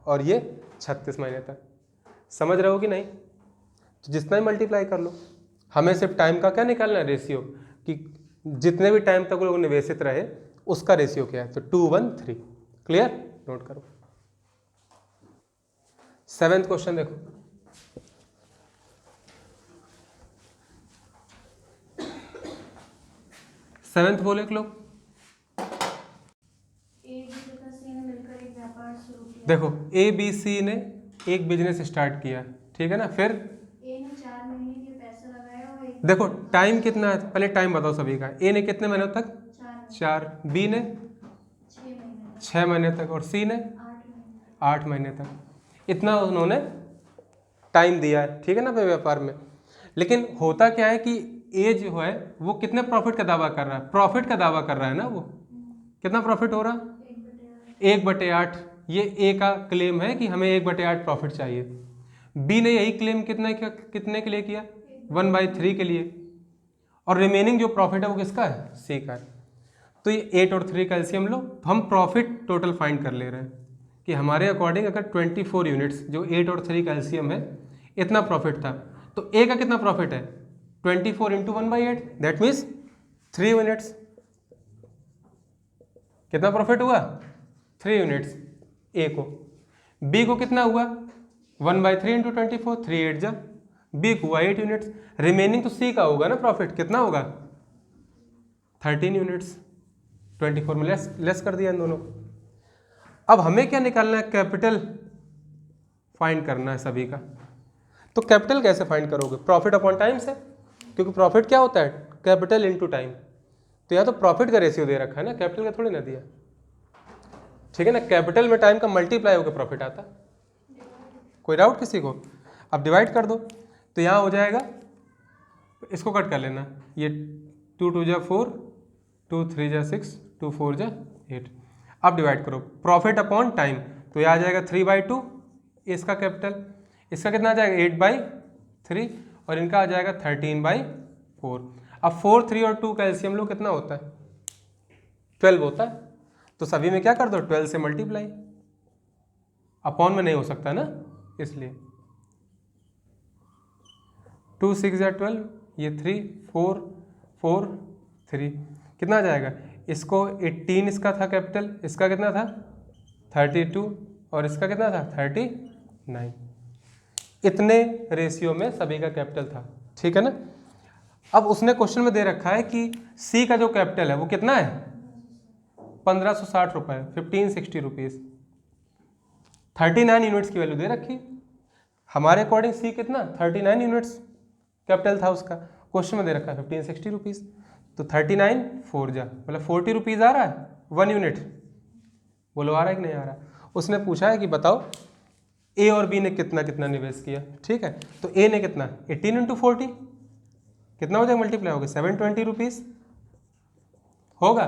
और ये 36 महीने तक। समझ रहे हो कि नहीं? तो जितना ही मल्टीप्लाई कर लो। हमें सिर्फ टाइम का क्या निकालना है? रेशियो, कि जितने भी टाइम तक लोग निवेशित रहे उसका रेशियो क्या है। तो 2, 1, 3। क्लियर? नोट करो। 7th क्वेश्चन देखो। 7th बोले एक लोग। देखो ए बी सी ने एक बिजनेस स्टार्ट किया, ठीक है ना। फिर ए ने 4 महीने के पैसे लगाए और एक देखो टाइम कितना है, पहले टाइम बताओ सभी का। ए ने कितने महीनों तक? 4। बी ने 6 महीने तक, और सी ने 8 महीने तक। इतना उन्होंने टाइम दिया है, ठीक है ना, व्यापार में। लेकिन होता क्या है कि ए जो है वो कितने प्रॉफिट का दावा कर रहा है? प्रॉफिट का दावा कर रहा है ना। वो कितना प्रॉफिट हो रहा? 1/8। ये ए का क्लेम है कि हमें 1/8 प्रॉफिट चाहिए। बी ने यही क्लेम कितने के लिए किया? 1/3 के लिए। और रिमेनिंग जो प्रॉफिट है वो किसका है? सी का है। तो ये 8 और 3 का एलसीएम लो, तो हम प्रॉफिट टोटल फाइंड कर ले रहे हैं कि हमारे अकॉर्डिंग अगर 24 यूनिट्स, जो 8 और 3 का एलसीएम है, इतना प्रॉफिट था, तो ए का कितना प्रॉफिट है? 24 इंटू 1/8, दैट मीन्स 3 यूनिट्स। कितना प्रॉफिट हुआ? 3 यूनिट्स ए को। बी को कितना हुआ? 1/3 इंटू 24, 3 8 जा, बी को हुआ 8 यूनिट्स। रिमेनिंग तो सी का होगा ना प्रॉफिट, कितना होगा? 13 यूनिट्स। 24 में लेस कर दिया इन दोनों को। अब हमें क्या निकालना है? कैपिटल फाइंड करना है सभी का। तो कैपिटल कैसे फाइंड करोगे? प्रॉफिट अपॉन टाइम से, क्योंकि प्रॉफिट क्या होता है? Capital into time. तो यहाँ तो प्रॉफिट का रेशियो दे रखा है ना, कैपिटल का थोड़ी ना दिया, ठीक है ना। कैपिटल में टाइम का मल्टीप्लाई होकर प्रॉफिट आता। कोई डाउट किसी को? अब डिवाइड कर दो, तो यहाँ हो जाएगा, इसको कट कर लेना, ये 2 2 जा 4, 2 3 जा 6, 2 4 जा 8। अब डिवाइड करो प्रॉफिट अपॉन टाइम, तो ये आ जाएगा 3/2 इसका कैपिटल। इसका कितना आ जाएगा? 8/3, और इनका आ जाएगा 13/4। अब 4, 3 और 2 का एलसीएम लो, कितना होता है? 12 होता है। तो सभी में क्या कर दो? 12 से मल्टीप्लाई। अपॉन में नहीं हो सकता ना, इसलिए 2 6 या 12, ये 3 4 4 3, कितना आ जाएगा? इसको 18 इसका था कैपिटल, इसका कितना था? 32, और इसका कितना था? 39। इतने रेशियो में सभी का कैपिटल था, ठीक है ना। अब उसने क्वेश्चन में दे रखा है कि सी का जो कैपिटल है वो कितना है? 1560 रुपये, 1560 रुपीज़। 39 यूनिट्स की वैल्यू दे रखी। हमारे अकॉर्डिंग सी कितना? 39 यूनिट्स कैपिटल था उसका, क्वेश्चन में दे रखा है 1560 रुपीज़। तो 39 4 जा मतलब 40 रुपीज़ आ रहा है 1 यूनिट। बोलो आ रहा है कि नहीं आ रहा? उसने पूछा है कि बताओ ए और बी ने कितना कितना निवेश किया। ठीक है, तो ए ने कितना 18 इंटू 40 कितना हो जाएगा मल्टीप्लाई होगा 720 रुपीज़ होगा।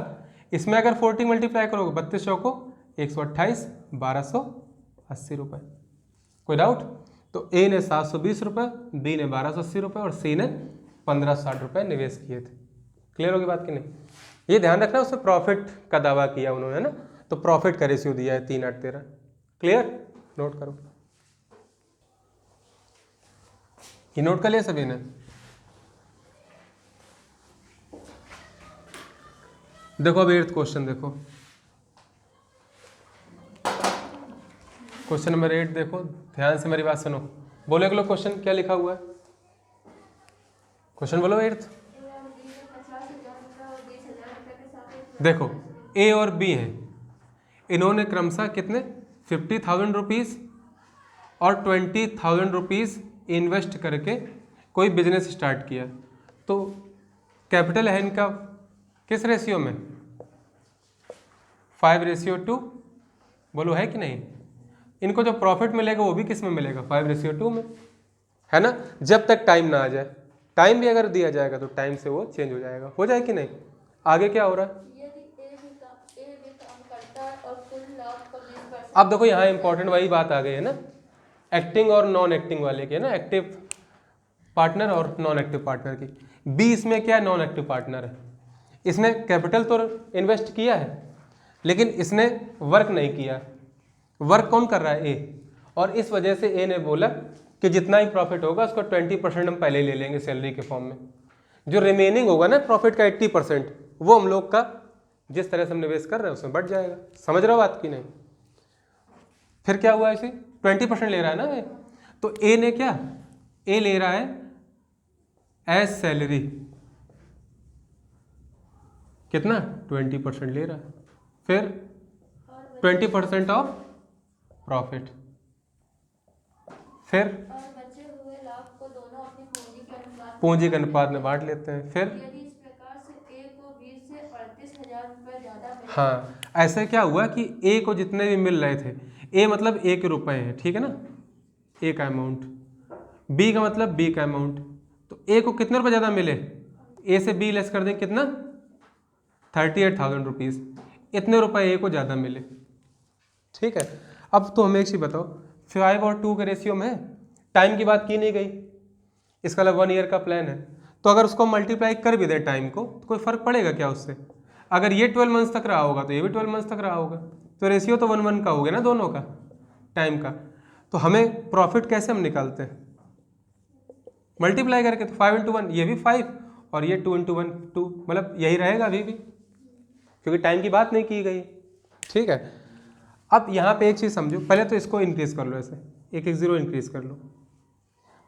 इसमें अगर 40 मल्टीप्लाई करोगे 32 चौको 128 1280 रुपये। कोई डाउट? तो ए ने 720 रुपये, बी ने 1280 रुपये और सी ने 1560 रुपये निवेश किए थे। क्लियर होगी बात कि नहीं? ये ध्यान रखना उसमें प्रॉफिट का दावा किया उन्होंने ना, तो प्रॉफिट का रेशियो दिया है 3 8 13। क्लियर? नोट करो, ये नोट कर लिया सभी ने? देखो अब 8th क्वेश्चन देखो, क्वेश्चन नंबर 8 देखो, ध्यान से मेरी बात सुनो। बोलो एक लोग क्वेश्चन क्या लिखा हुआ है, क्वेश्चन बोलो 8th। देखो ए और बी हैं, इन्होंने क्रमशः कितने 50,000 रुपीज़ और 20,000 रुपीज़ इन्वेस्ट करके कोई बिजनेस स्टार्ट किया। तो कैपिटल है इनका किस रेशियो में? 5:2। बोलो है कि नहीं? इनको जो प्रॉफिट मिलेगा वो भी किस में मिलेगा? 5:2 में, है ना। जब तक टाइम ना आ जाए, टाइम भी अगर दिया जाएगा तो टाइम से वो चेंज हो जाएगा। हो जाए कि नहीं? आगे क्या हो रहा है? अब देखो यहाँ इंपॉर्टेंट वही बात आ गई है ना, एक्टिंग और नॉन एक्टिंग वाले की, है ना, एक्टिव पार्टनर और नॉन एक्टिव पार्टनर की। बी इसमें क्या है? नॉन एक्टिव पार्टनर है। इसने कैपिटल तो इन्वेस्ट किया है लेकिन इसने वर्क नहीं किया। वर्क कौन कर रहा है? ए। और इस वजह से ए ने बोला कि जितना ही प्रॉफिट होगा उसको 20% हम पहले ही ले लेंगे सैलरी के फॉर्म में। जो रिमेनिंग होगा ना प्रॉफिट का 80% वो हम लोग का जिस तरह से हम निवेश कर रहे हैं उसमें बढ़ जाएगा। समझ रहे हो बात की नहीं? फिर क्या हुआ? इसे 20% ले रहा है ना ए, तो ए ने क्या, ए ले रहा है एज सैलरी कितना 20% ले रहा है, फिर 20% ऑफ प्रॉफिट, फिर बचे हुए लाभ को दोनों अपनी पूंजी के अनुपात में बांट लेते हैं। फिर यदि इस प्रकार से ए को 20 से 38,000 रुपये ज्यादा मिले। हाँ, ऐसे क्या हुआ कि ए को जितने भी मिल रहे थे, ए मतलब ए के रुपए हैं, ठीक है ना, ए का अमाउंट, बी का मतलब बी का अमाउंट, तो ए को कितने रुपए ज़्यादा मिले? ए से बी लेस कर दें कितना 38,000 रुपीज़, इतने रुपए ए को ज़्यादा मिले। ठीक है, अब तो हमें एक चीज़ बताओ, 5 और 2 के रेशियो में है, टाइम की बात की नहीं गई, इसका मतलब 1 ईयर का प्लान है, तो अगर उसको मल्टीप्लाई कर भी दें टाइम को तो कोई फ़र्क पड़ेगा क्या उससे? अगर ये 12 मंथ्स तक रहा होगा तो ये भी 12 मंथ्स तक रहा होगा, तो रेशियो तो 1:1 का हो गया ना दोनों का टाइम का। तो हमें प्रॉफिट कैसे हम निकालते हैं? मल्टीप्लाई करके, तो 5 × 1 ये भी 5 और ये 2 × 1 2, मतलब यही रहेगा अभी भी, क्योंकि टाइम की बात नहीं की गई। ठीक है, अब यहाँ पे एक चीज़ समझो, पहले तो इसको इंक्रीज कर लो, ऐसे 1 1 0 इंक्रीज कर लो।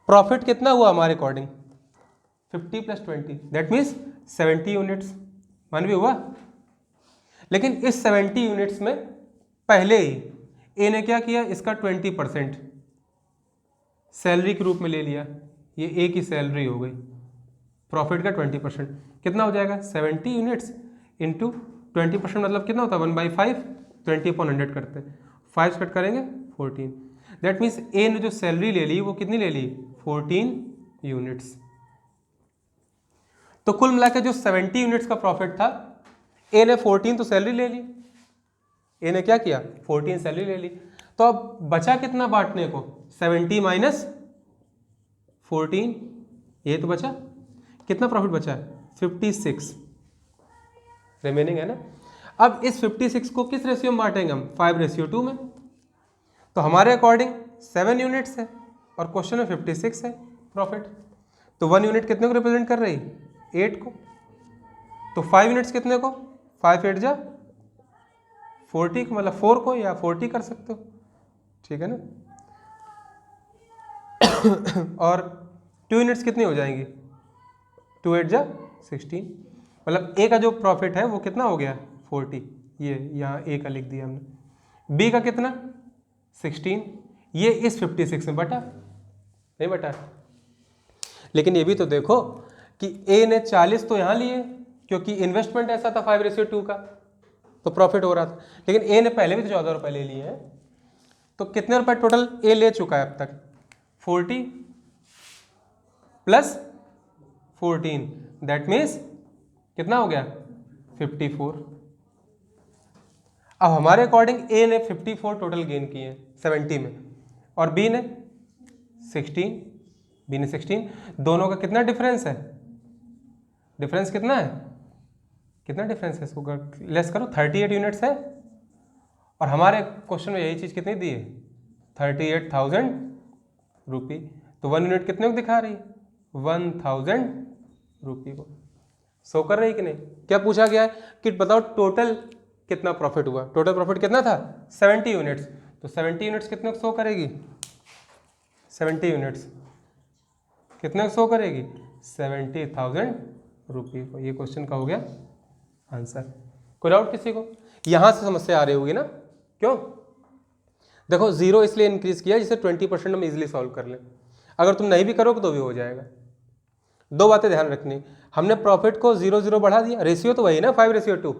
प्रॉफिट कितना हुआ हमारे अकॉर्डिंग? 50 + 20 दैट मीन्स 70 यूनिट्स, मान भी हुआ। लेकिन इस 70 यूनिट्स में पहले ही ए ने क्या किया, इसका 20% सैलरी के रूप में ले लिया, ये ए की सैलरी हो गई, प्रॉफिट का 20% कितना हो जाएगा 70 यूनिट्स इंटू 20% मतलब कितना होता है 1/5, 20/100 करते हैं, 5 कट करेंगे 14, दैट मीन्स ए ने जो सैलरी ले ली वो कितनी ले ली 14 यूनिट्स। तो कुल मिला के जो 70 यूनिट्स का प्रॉफिट था, ए ने 14 तो सैलरी ले ली, ए ने क्या किया 14 सैलरी ले ली, तो अब बचा कितना बांटने को 70 - 14, ये तो बचा, कितना प्रॉफिट बचा है 56 रिमेनिंग है ना। अब इस 56 को किस रेशियो में बांटेंगे हम 5:2 में, तो हमारे अकॉर्डिंग 7 यूनिट्स है और क्वेश्चन में 56 है प्रॉफिट, तो 1 यूनिट कितने को रिप्रेजेंट कर रही 8 को, तो 5 यूनिट्स कितने को 5 8 जा 40 को, मतलब 4 को या 40 कर सकते हो, ठीक है ना। और 2 यूनिट्स कितनी हो जाएंगी 2 8 जा 16, मतलब ए का जो प्रॉफिट है वो कितना हो गया 40, ये यहाँ ए का लिख दिया हमने, बी का कितना 16, ये इस 56 में बटा नहीं बटा। लेकिन ये भी तो देखो कि ए ने 40 तो यहाँ लिए क्योंकि इन्वेस्टमेंट ऐसा था 5:2 का, तो प्रॉफिट हो रहा था। लेकिन ए ने पहले भी तो 14 रुपये ले लिए हैं, तो कितने रुपए टोटल ए ले चुका है अब तक? 40 + 14, दैट मीन्स कितना हो गया? 54। अब हमारे अकॉर्डिंग ए ने 54 टोटल गेन किए हैं 70 में, और बी ने 16। दोनों का कितना डिफरेंस है? डिफरेंस कितना है? कितना डिफरेंस है? इसको लेस करो, 38 यूनिट्स है। और हमारे क्वेश्चन में यही चीज़ कितनी दी है? 38,000 रुपी। तो 1 यूनिट कितने को दिखा रही है? 1,000 रुपी को शो कर रही कि नहीं? क्या पूछा गया है कि बताओ टोटल कितना प्रॉफिट हुआ? टोटल प्रॉफिट कितना था? 70 यूनिट्स। तो 70 यूनिट्स कितने को शो करेगी? 70 यूनिट्स कितने को शो करेगी? 70,000 रुपी को। ये क्वेश्चन का हो गया आंसर। कोई डाउट किसी को? यहां से समस्या आ रही होगी ना? क्यों? देखो 0 इसलिए इंक्रीज किया जिससे 20% हम इजीली सॉल्व कर लें। अगर तुम नहीं भी करोगे तो भी हो जाएगा। दो बातें ध्यान रखनी, हमने प्रॉफिट को 0 बढ़ा दिया, रेशियो तो वही ना 5:2,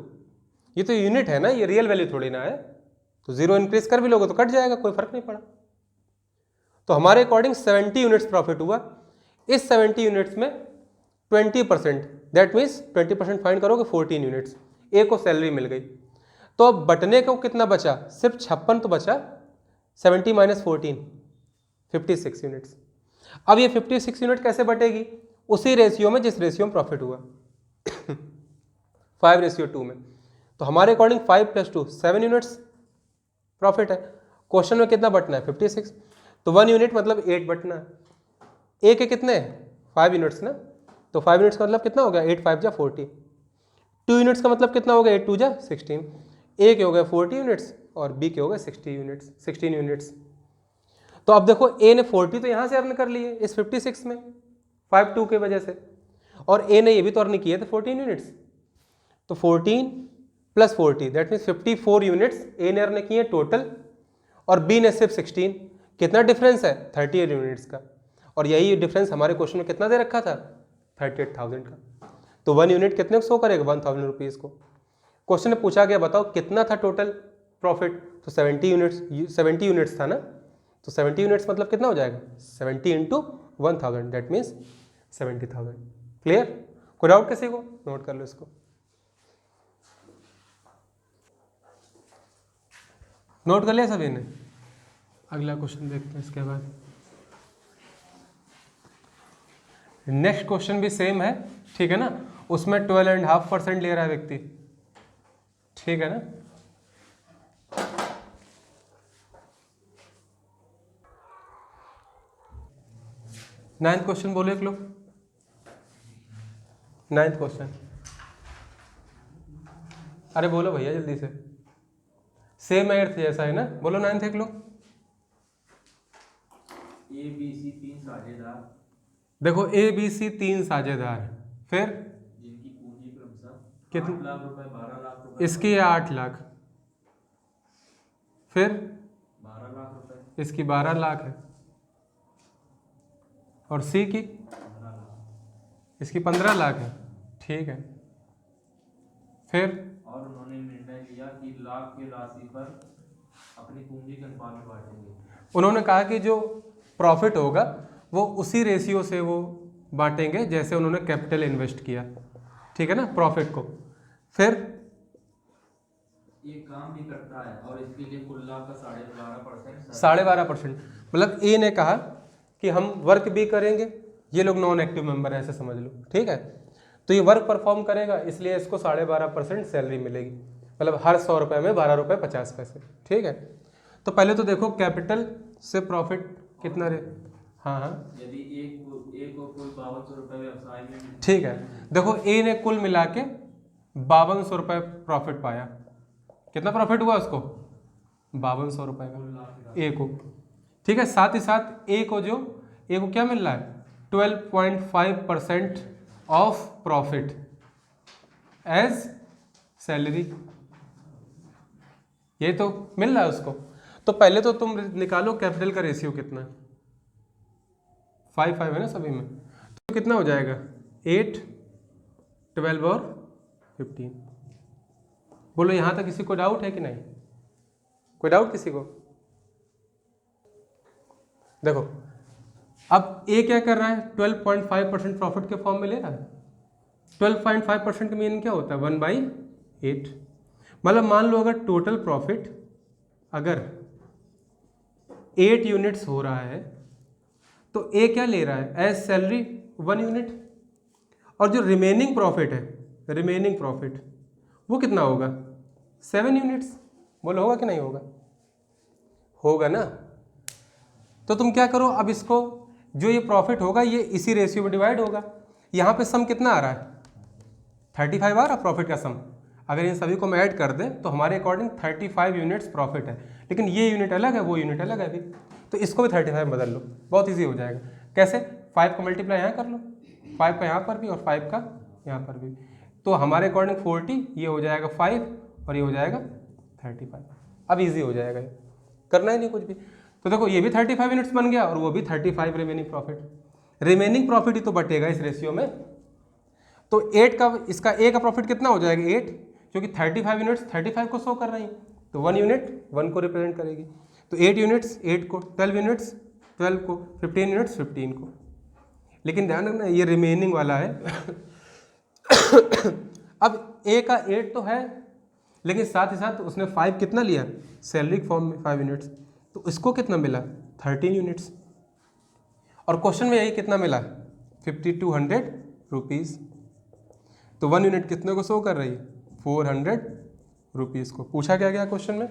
ये तो यूनिट है ना, ये रियल वैल्यू थोड़ी ना है। तो 0 इंक्रीज कर भी लोगे तो कट जाएगा, कोई फर्क नहीं पड़ा। तो हमारे अकॉर्डिंग 70 यूनिट्स प्रॉफिट हुआ। इस 70 यूनिट्स में 20%, दैट मीन्स 20% फाइंड करोगे 14 यूनिट्स। ए को सैलरी मिल गई, तो अब बटने को कितना बचा? सिर्फ 56 तो बचा। 70 - 14, 56 यूनिट्स। अब ये 56 यूनिट कैसे बटेगी? उसी रेशियो में जिस रेशियो में प्रॉफिट हुआ 5:2 में। तो हमारे अकॉर्डिंग 5 + 2 7 यूनिट्स प्रॉफिट है। क्वेश्चन में कितना बटना है? 56। तो 1 यूनिट मतलब 8 बटना है। ए के कितने? 5 यूनिट्स ना, तो 5 यूनिट्स का मतलब कितना हो गया? 8 × 5 = 40। 2 यूनिट्स का मतलब कितना हो गया? 8 × 2 = 16। ए के हो गए 40 यूनिट्स और बी के हो गए 16 यूनिट्स। तो अब देखो ए ने 40 तो यहाँ से अर्न कर लिए इस 56 में 5:2 की वजह से, और ए ने ये भी तो अर्न किए थे 14 यूनिट्स। तो 14 + 40 दैट मीन्स 54 यूनिट्स ए ने अर्न किए टोटल, और बी ने सिर्फ 16। कितना डिफरेंस है? 38 यूनिट्स का। और यही डिफरेंस हमारे क्वेश्चन में कितना दे रखा था? 38,000 का। तो 1 यूनिट कितने को शो करेगा? 1,000 रुपीज़ को। क्वेश्चन में पूछा गया बताओ कितना था टोटल प्रॉफिट? तो 70 यूनिट्स था ना, तो 70 यूनिट्स मतलब कितना हो जाएगा? 70 × 1,000 दैट मीन्स 70,000। क्लियर? कोई डाउट किसी को? नोट कर लो इसको। नोट कर लिया सभी ने? अगला क्वेश्चन देखते हैं इसके बाद। नेक्स्ट क्वेश्चन भी सेम है, ठीक है ना? उसमें 12.5% ले रहा है व्यक्ति, ठीक है ना? नाइन्थ क्वेश्चन बोलो एक लोग। नाइन्थ क्वेश्चन, अरे बोलो भैया जल्दी से। सेम एर्थ जैसा है ना, बोलो नाइन्थ एक लोग। ABC 3 साझेदार। देखो ABC 3 साझेदार, फिर जिनकी पूंजी क्रमशः कितनी? 8 लाख रुपए, 12 लाख रुपए। इसकी 8 लाख, फिर 12 लाख रुपए। इसकी 12 लाख है, और सी की 15 लाख। इसकी 15 लाख है, ठीक है। फिर और उन्होंने निर्णय लिया कि लाख की राशि पर अपनी पूंजी के अनुपात में बांटेंगे। उन्होंने कहा कि जो प्रॉफिट होगा वो उसी रेशियो से वो बांटेंगे जैसे उन्होंने कैपिटल इन्वेस्ट किया, ठीक है ना, प्रॉफिट को। फिर ये काम भी करता है और इसके लिए कुल लाभ का 12.5%। 12.5%, मतलब ए ने कहा कि हम वर्क भी करेंगे, ये लोग नॉन एक्टिव मेंबर है ऐसे समझ लो, ठीक है। तो ये वर्क परफॉर्म करेगा इसलिए इसको 12.5% सैलरी मिलेगी, मतलब हर 100 रुपये में 12 रुपये 50 पैसे, ठीक है। तो पहले तो देखो कैपिटल से प्रॉफिट कितना रहे। हाँ हाँ यदि एक को कुल 5200 रुपए व्यवसाय में, ठीक है। देखो ए ने कुल मिला के 5200 रुपये प्रॉफिट पाया। कितना प्रॉफिट हुआ उसको? 5200 रुपये का ए को, ठीक है। साथ ही साथ ए को क्या मिल रहा है? 12.5% ऑफ प्रॉफिट एज सैलरी, ये तो मिल रहा है उसको। तो पहले तो तुम निकालो कैपिटल का रेशियो कितना है, 5 है ना सभी में, तो कितना हो जाएगा? 8, 12 और 15। बोलो यहाँ तक किसी को डाउट है कि नहीं? कोई डाउट किसी को? देखो अब ए क्या कर रहा है, 12.5% प्रॉफिट के फॉर्म में ले रहा है। 12.5% का मीन क्या होता है, 1/8। मतलब मान लो अगर टोटल प्रॉफिट अगर 8 यूनिट्स हो रहा है तो ए क्या ले रहा है एज सैलरी 1 यूनिट, और जो रिमेनिंग प्रॉफिट है, रिमेनिंग प्रॉफिट वो कितना होगा 7 यूनिट्स। बोलो होगा कि नहीं होगा? होगा ना। तो तुम क्या करो, अब इसको जो ये प्रॉफिट होगा ये इसी रेशियो में डिवाइड होगा। यहाँ पे सम कितना आ रहा है 35 आ रहा है प्रॉफिट का सम। अगर इन सभी को हम ऐड कर दें तो हमारे अकॉर्डिंग 35 यूनिट्स प्रॉफिट है, लेकिन ये यूनिट अलग है, वो यूनिट अलग है अभी, तो इसको भी 35 में बदल लो, बहुत ईजी हो जाएगा। कैसे? 5 को मल्टीप्लाई यहाँ कर लो, 5 का यहाँ पर भी और 5 का यहाँ पर भी, तो हमारे अकॉर्डिंग 40, ये हो जाएगा 5 और ये हो जाएगा 35। अब ईजी हो जाएगा, ये करना ही नहीं कुछ भी। तो देखो ये भी 35 यूनिट्स बन गया और वो भी 35 रिमेनिंग प्रॉफिट। रिमेनिंग प्रॉफिट ही तो बटेगा इस रेशियो में। तो 8 का, इसका ए का प्रॉफिट कितना हो जाएगा 8, क्योंकि 35 यूनिट्स 35 को शो कर रही हैं, तो 1 यूनिट 1 को रिप्रेजेंट करेगी। तो 8 यूनिट्स 8 को, 12 यूनिट्स 12 को, 15 यूनिट्स 15 को। लेकिन ध्यान रखना ये रिमेनिंग वाला है। अब ए का 8 तो है, लेकिन साथ ही साथ उसने 5 कितना लिया सैलरी के फॉर्म में 5 यूनिट्स, तो इसको कितना मिला 13 यूनिट्स। और क्वेश्चन में यही कितना मिला 5200 रुपीज़। तो 1 यूनिट कितने को शो कर रही है 400 रुपीज़ को। पूछा क्या गया क्वेश्चन में?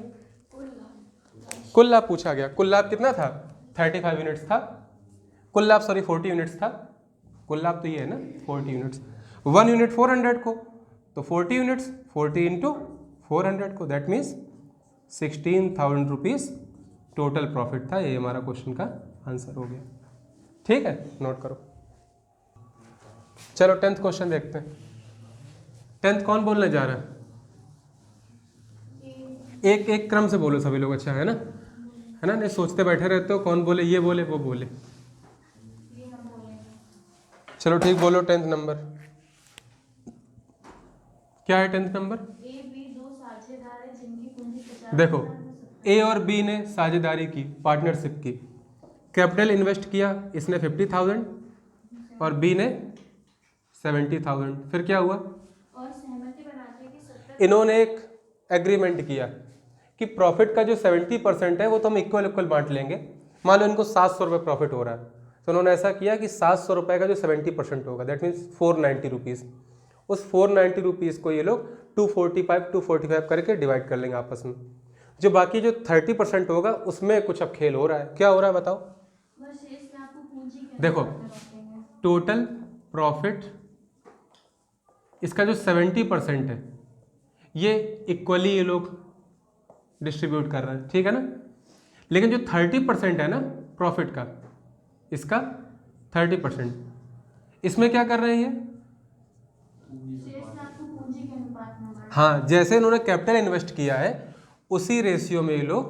कुल लाभ पूछा गया। कुल लाभ कितना था 35 यूनिट्स था। कुल लाभ 40 यूनिट्स था। कुल लाभ तो ये है ना 40 यूनिट्स। 1 यूनिट 400 को, तो 40 यूनिट्स 40 इंटू 400 को, that means 16,000 rupees total profit था। ये हमारा क्वेश्चन का आंसर हो गया। ठीक है, नोट करो। चलो 10th क्वेश्चन देखते हैं। 10th कौन बोलने जा रहा है? एक एक क्रम से बोलो सभी लोग, अच्छा है ना, है ना, नहीं सोचते बैठे रहते हो कौन बोले, ये बोले वो बोले। चलो ठीक, बोलो 10th नंबर क्या है? 10th नंबर देखो, ए और बी ने साझेदारी की, पार्टनरशिप की, कैपिटल इन्वेस्ट किया, इसने 50,000 और बी ने 70,000। फिर क्या हुआ, और सहमति बनाते हैं कि इन्होंने एक एग्रीमेंट किया कि प्रॉफिट का जो 70% है वो तो हम इक्वल इक्वल बांट लेंगे। मान लो इनको 700 रुपये प्रॉफिट हो रहा है, तो उन्होंने ऐसा किया कि 700 रुपये का जो 70% होगा दैट मीन्स 490 रुपीज़, उस 490 रुपीज़ को ये लोग 245 करके डिवाइड कर लेंगे आपस में। जो बाकी जो 30% होगा उसमें कुछ अब खेल हो रहा है। क्या हो रहा है बताओ? देखो टोटल प्रॉफिट इसका जो 70% है ये इक्वली ये लोग डिस्ट्रीब्यूट कर रहे हैं, ठीक है ना। लेकिन जो 30% है ना प्रॉफिट का, इसका 30% इसमें क्या कर रहे हैं ये, हाँ, जैसे इन्होंने कैपिटल इन्वेस्ट किया है उसी रेशियो में ये लोग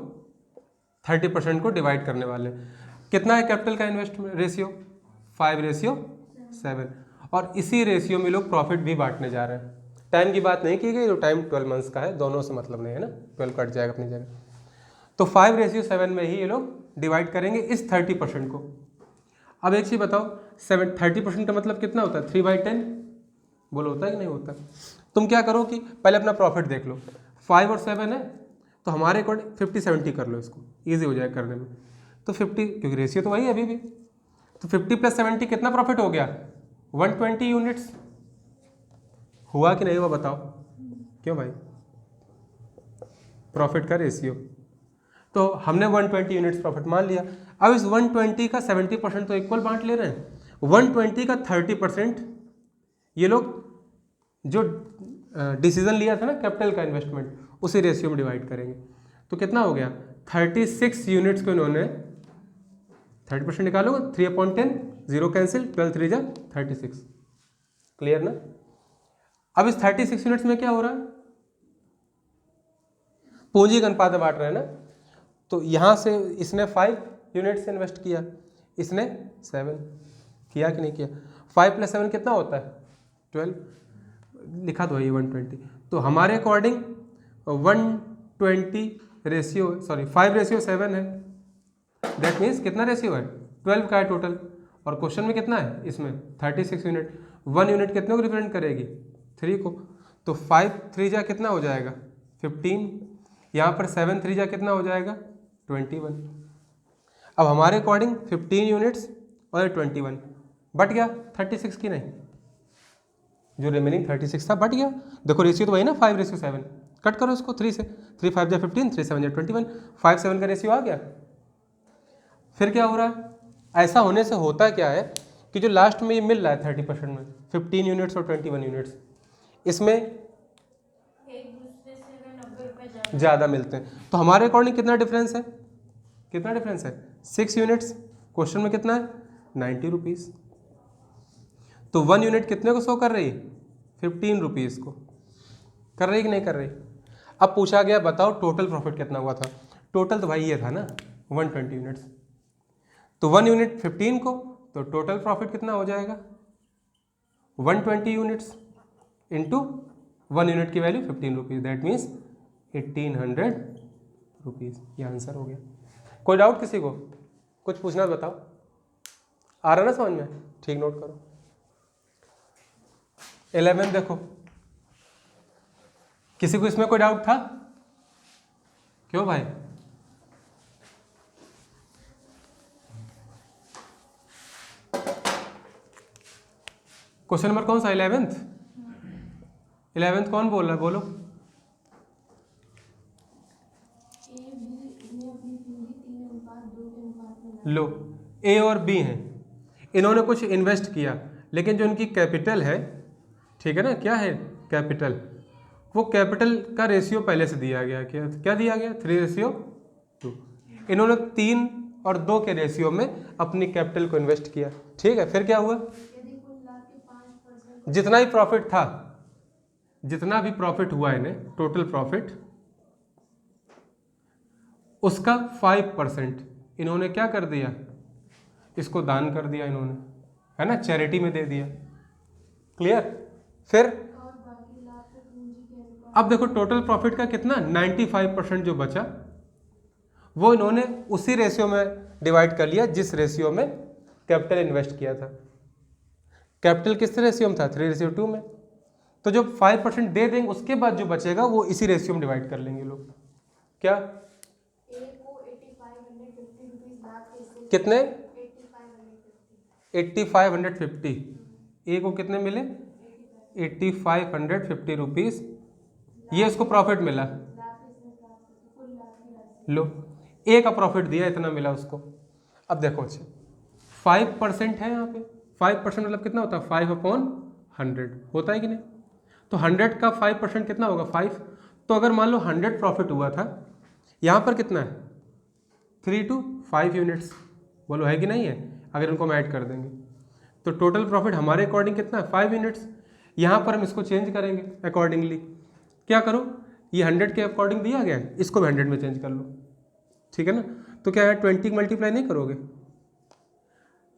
30% को डिवाइड करने वाले हैं। कितना है कैपिटल का इन्वेस्टमेंट रेशियो 5:7, और इसी रेशियो में लोग प्रॉफिट भी बांटने जा रहे हैं। टाइम की बात नहीं की गई, तो टाइम 12 मंथ्स का है, दोनों से मतलब नहीं है ना, 12 कट जाएगा अपनी जगह। तो 5:7 में ही ये लोग डिवाइड करेंगे इस 30% को। अब एक चीज़ बताओ, 30% का मतलब कितना होता है 3/10? बोलो होता है कि नहीं होता? तुम क्या करो कि पहले अपना प्रॉफिट देख लो, 5 और 7 है तो हमारे अकॉर्डिंग 50-70 कर लो, इसको ईजी हो जाएगा करने में। तो 50, क्योंकि रेशियो तो वही है अभी भी, तो 50 + 70 कितना प्रॉफिट हो गया 120 यूनिट्स। हुआ कि नहीं हुआ बताओ? क्यों भाई? प्रॉफिट का रेशियो, तो हमने 120 यूनिट्स प्रॉफिट मान लिया। अब इस 120 का 70% तो इक्वल बांट ले रहे हैं, 120 का 30% ये लोग जो डिसीजन लिया था ना कैपिटल का इन्वेस्टमेंट उसी रेशियो में डिवाइड करेंगे। तो कितना हो गया 36 यूनिट्स को इन्होंने 30% निकालोगे 3/10, 0 कैंसिल, 12 3 जा 36। क्लियर ना? अब इस 36 यूनिट्स में क्या हो रहा है, पूंजी का अनुपात बांट रहे हैं ना। तो यहाँ से इसने 5 यूनिट्स इन्वेस्ट किया, इसने 7 किया कि नहीं किया। 5 + 7 कितना होता है 12, लिखा तो है ये 120, तो हमारे अकॉर्डिंग 120 रेशियो, सॉरी 5:7 है। दैट मीन्स कितना रेशियो है, 12 का है टोटल। और क्वेश्चन में कितना है, इसमें 36 यूनिट। 1 यूनिट कितने को रिप्रेजेंट करेगी, 3 को। तो 5 3 जा कितना हो जाएगा, 15। यहाँ पर 7 3 जा कितना हो जाएगा, 21। अब हमारे अकॉर्डिंग 15 यूनिट्स और 21 बट गया 36 की नहीं, जो रिमेनिंग 36 था बट गया। देखो रेशियो तो वही ना, 5:7। कट करो इसको 3 से, 3 5 जा 15, 3 7 जा 21, 5 7 का रेशियो आ गया। फिर क्या हो रहा है, ऐसा होने से होता क्या है कि जो लास्ट में ये मिल रहा है 30% में, 15 यूनिट्स और 21 यूनिट्स, इसमें एक दूसरे से वे 90 रुपए ज़्यादा मिलते हैं। तो हमारे अकॉर्डिंग कितना डिफरेंस है, कितना डिफरेंस है, 6 यूनिट्स। क्वेश्चन में कितना है, 90 रुपीज़। तो 1 यूनिट कितने को शो कर रही है, 15 रुपीज़ को कर रही कि नहीं कर रही। अब पूछा गया बताओ टोटल प्रॉफिट कितना हुआ था, टोटल तो भाई ये था ना 120 यूनिट्स, तो 1 यूनिट 15 को, तो टोटल प्रॉफिट कितना हो जाएगा 120 यूनिट्स इंटू 1 यूनिट की value 15 rupees, that means 1800 rupees. ये आंसर हो गया। कोई डाउट किसी को, कुछ पूछना है बताओ, आ रहा ना समझ में, ठीक नोट करो। 11 देखो, किसी को इसमें कोई डाउट था, क्यों भाई, क्वेश्चन नंबर कौन सा, 11th कौन बोल रहा है, बोलो। लो, ए और बी हैं, इन्होंने कुछ इन्वेस्ट किया, लेकिन जो इनकी कैपिटल है, ठीक है ना, क्या है कैपिटल, वो कैपिटल का रेशियो पहले से दिया गया, क्या दिया गया, 3:2। इन्होंने 3 और 2 के रेशियो में अपनी कैपिटल को इन्वेस्ट किया, ठीक है। फिर क्या हुआ, जितना ही प्रॉफिट था, जितना भी प्रॉफिट हुआ इन्हें, टोटल प्रॉफिट, उसका 5% इन्होंने क्या कर दिया, इसको दान कर दिया इन्होंने, है ना, चैरिटी में दे दिया। क्लियर। फिर अब देखो टोटल प्रॉफिट का कितना, 95% जो बचा वो इन्होंने उसी रेशियो में डिवाइड कर लिया जिस रेशियो में कैपिटल इन्वेस्ट किया था। कैपिटल किस रेशियो में था, 3:2 में। तो जो 5% दे देंगे उसके बाद जो बचेगा वो इसी रेशियो में डिवाइड कर लेंगे लोग। क्या कितने, 8550। ए को कितने मिले, 8550 रुपीज़, ये उसको प्रॉफिट मिला। लो, ए का प्रॉफिट दिया, इतना मिला उसको। अब देखो अच्छा 5% है यहाँ पे, 5% मतलब कितना होता है, 5/100 होता है कि नहीं। तो 100 का 5% कितना होगा, 5। तो अगर मान लो 100 प्रॉफिट हुआ था, यहाँ पर कितना है, 3 to 5 यूनिट्स, बोलो है कि नहीं है। अगर इनको हम ऐड कर देंगे तो टोटल प्रॉफिट हमारे अकॉर्डिंग कितना है, 5 यूनिट्स। यहाँ पर हम इसको चेंज करेंगे अकॉर्डिंगली। क्या करो, ये 100 के अकॉर्डिंग दिया गया है, इसको भी 100 में चेंज कर लो, ठीक है ना। तो क्या है, 20 मल्टीप्लाई नहीं करोगे,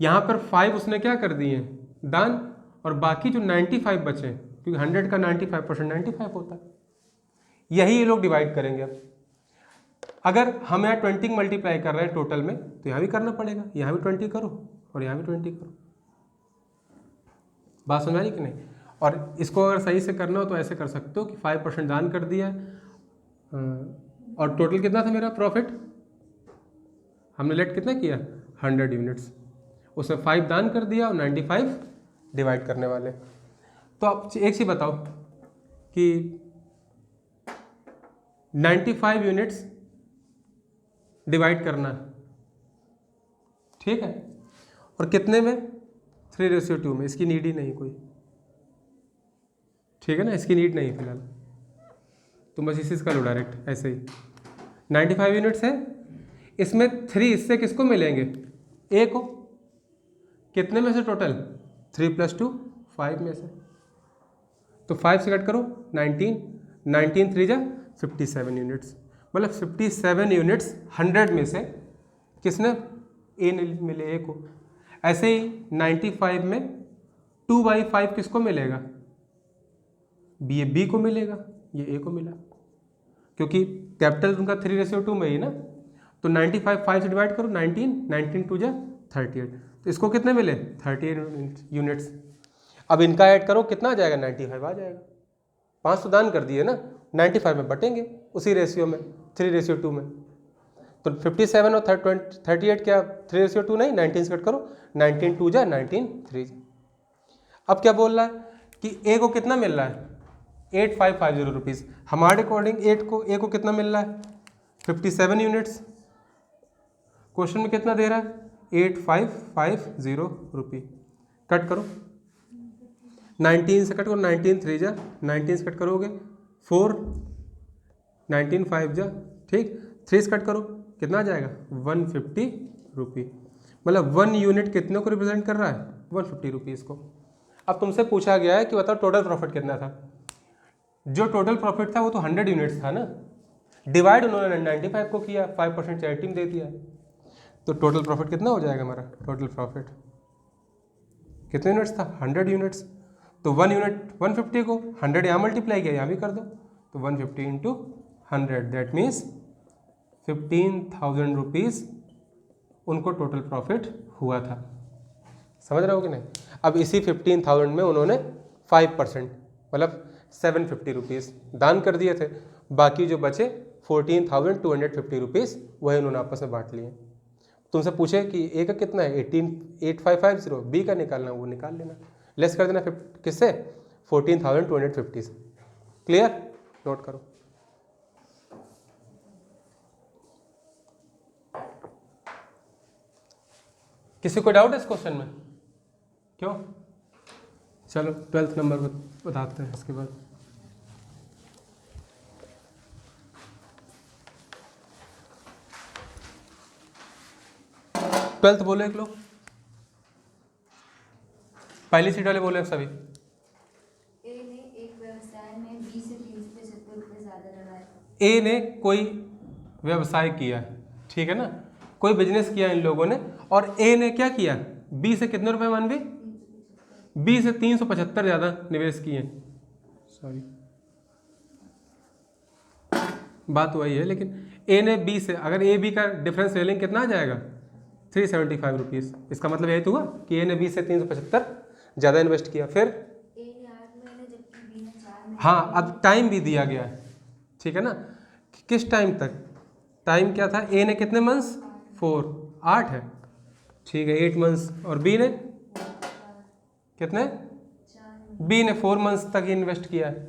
यहाँ पर 5 उसने क्या कर दिए दान, और बाकी जो 95 बचे, क्योंकि 100 का 95% 95 होता है, यही ये लोग डिवाइड करेंगे। अब अगर हम यहाँ 20 मल्टीप्लाई कर रहे हैं टोटल में, तो यहाँ भी करना पड़ेगा, यहाँ भी 20 करो और यहाँ भी 20 करो। बात समझ आई कि नहीं। और इसको अगर सही से करना हो तो ऐसे कर सकते हो कि 5% दान कर दिया है, और टोटल कितना था मेरा प्रॉफिट, हमने लेट कितना किया, 100 यूनिट्स, उसमें 5 दान कर दिया और 95 डिवाइड करने वाले। तो आप एक चीज़ बताओ कि 95 यूनिट्स डिवाइड करना है, ठीक है, और कितने में, 3:2 में। इसकी नीड ही नहीं कोई, ठीक है ना, इसकी नीड नहीं फिलहाल, तुम बस इसी का लो डायरेक्ट ऐसे ही। 95 यूनिट्स है, इसमें 3 इससे किसको मिलेंगे, ए को। कितने में से टोटल, 3 + 2 5 में से। तो 5 से कट करो 19 3 जा 57 यूनिट्स, मतलब 57 यूनिट्स 100 में से किसने, ए ने मिले, ए को। ऐसे ही 95 में 2/5 किसको मिलेगा, ये बी को मिलेगा, ये ए को मिला, क्योंकि कैपिटल उनका 3:2 में ही ना। तो 95 5 से डिवाइड करो, 19 2 जा 38, तो इसको कितने मिले 38 यूनिट्स। अब इनका ऐड करो, कितना आ जाएगा 95 आ जाएगा। 5 तो दान कर दिए ना, 95 में बटेंगे उसी रेशियो में 3:2 में। तो 57 और 38 क्या 3:2 नहीं, 19 से कट करो, 19 2 जा 19 3। अब क्या बोल रहा है कि ए को कितना मिल रहा है 8550 रुपीज़। हमारे अकॉर्डिंग ए को कितना मिल रहा है 57 यूनिट्स। क्वेश्चन में कितना दे रहा है 8550 रुपये। कट करो, 19 से कट करो, 19 3 जा 19 से कट करोगे 4, 19 5 जा ठीक, 3 से कट करो कितना आ जाएगा 150 रुपये। मतलब 1 यूनिट कितने को रिप्रेजेंट कर रहा है 150 रुपीज़ को। अब तुमसे पूछा गया है कि बताओ टोटल प्रॉफिट कितना था। जो टोटल प्रॉफिट था वो तो 100 यूनिट्स था ना, डिवाइड उन्होंने 95 को किया, 5% चैरिटी में दे दिया, तो टोटल प्रॉफिट कितना हो जाएगा हमारा। टोटल प्रॉफिट कितने यूनिट्स था 100 यूनिट्स। तो 1 यूनिट 150 को 100 यहाँ मल्टीप्लाई किया, यहाँ भी कर दो, तो 150 इंटू 100 दैट मीन्स 15,000 रुपीज़ उनको टोटल प्रॉफिट हुआ था। समझ रहे हो कि नहीं। अब इसी 15,000 में उन्होंने 5% मतलब 750 रुपीज़ दान कर दिए थे, बाकी जो बचे 14,250 रुपीज़ वही उन्होंने आपस में बांट लिए। तुमसे पूछे कि ए का कितना है 8550, बी का निकालना वो निकाल लेना, लेस कर देना किससे 14,250 से। क्लियर, नोट करो। किसी को डाउट है इस क्वेश्चन में? क्यों, चलो 12th नंबर बताते हैं इसके बाद। ट्वेल्थ बोले एक लोग, पहली सीट वाले बोले सभी। ए ने एक व्यवसाय में 20 से 375 रुपये ज़्यादा लगाए। ए ने कोई व्यवसाय किया, ठीक है ना, कोई बिजनेस किया इन लोगों ने, और ए ने क्या किया बी से कितने रुपए मानवी, बी से 375 ज़्यादा निवेश किए। सॉरी बात वही है, लेकिन ए ने बी से, अगर ए बी का डिफरेंस ले लेंगे कितना आ जाएगा 375 रुपीज़। इसका मतलब यही तो हुआ कि ए ने बी से 375 ज़्यादा इन्वेस्ट किया। फिर ए ने 8 महीने जबकि बी ने 4 महीने। हाँ, अब टाइम भी दिया गया है, ठीक है ना, कि किस टाइम तक। टाइम क्या था, ए ने कितने मंथ्स 4, 8 है, ठीक है 8 मंथ्स, और बी ने कितने, बी ने 4 मंथ्स तक ही इन्वेस्ट किया है।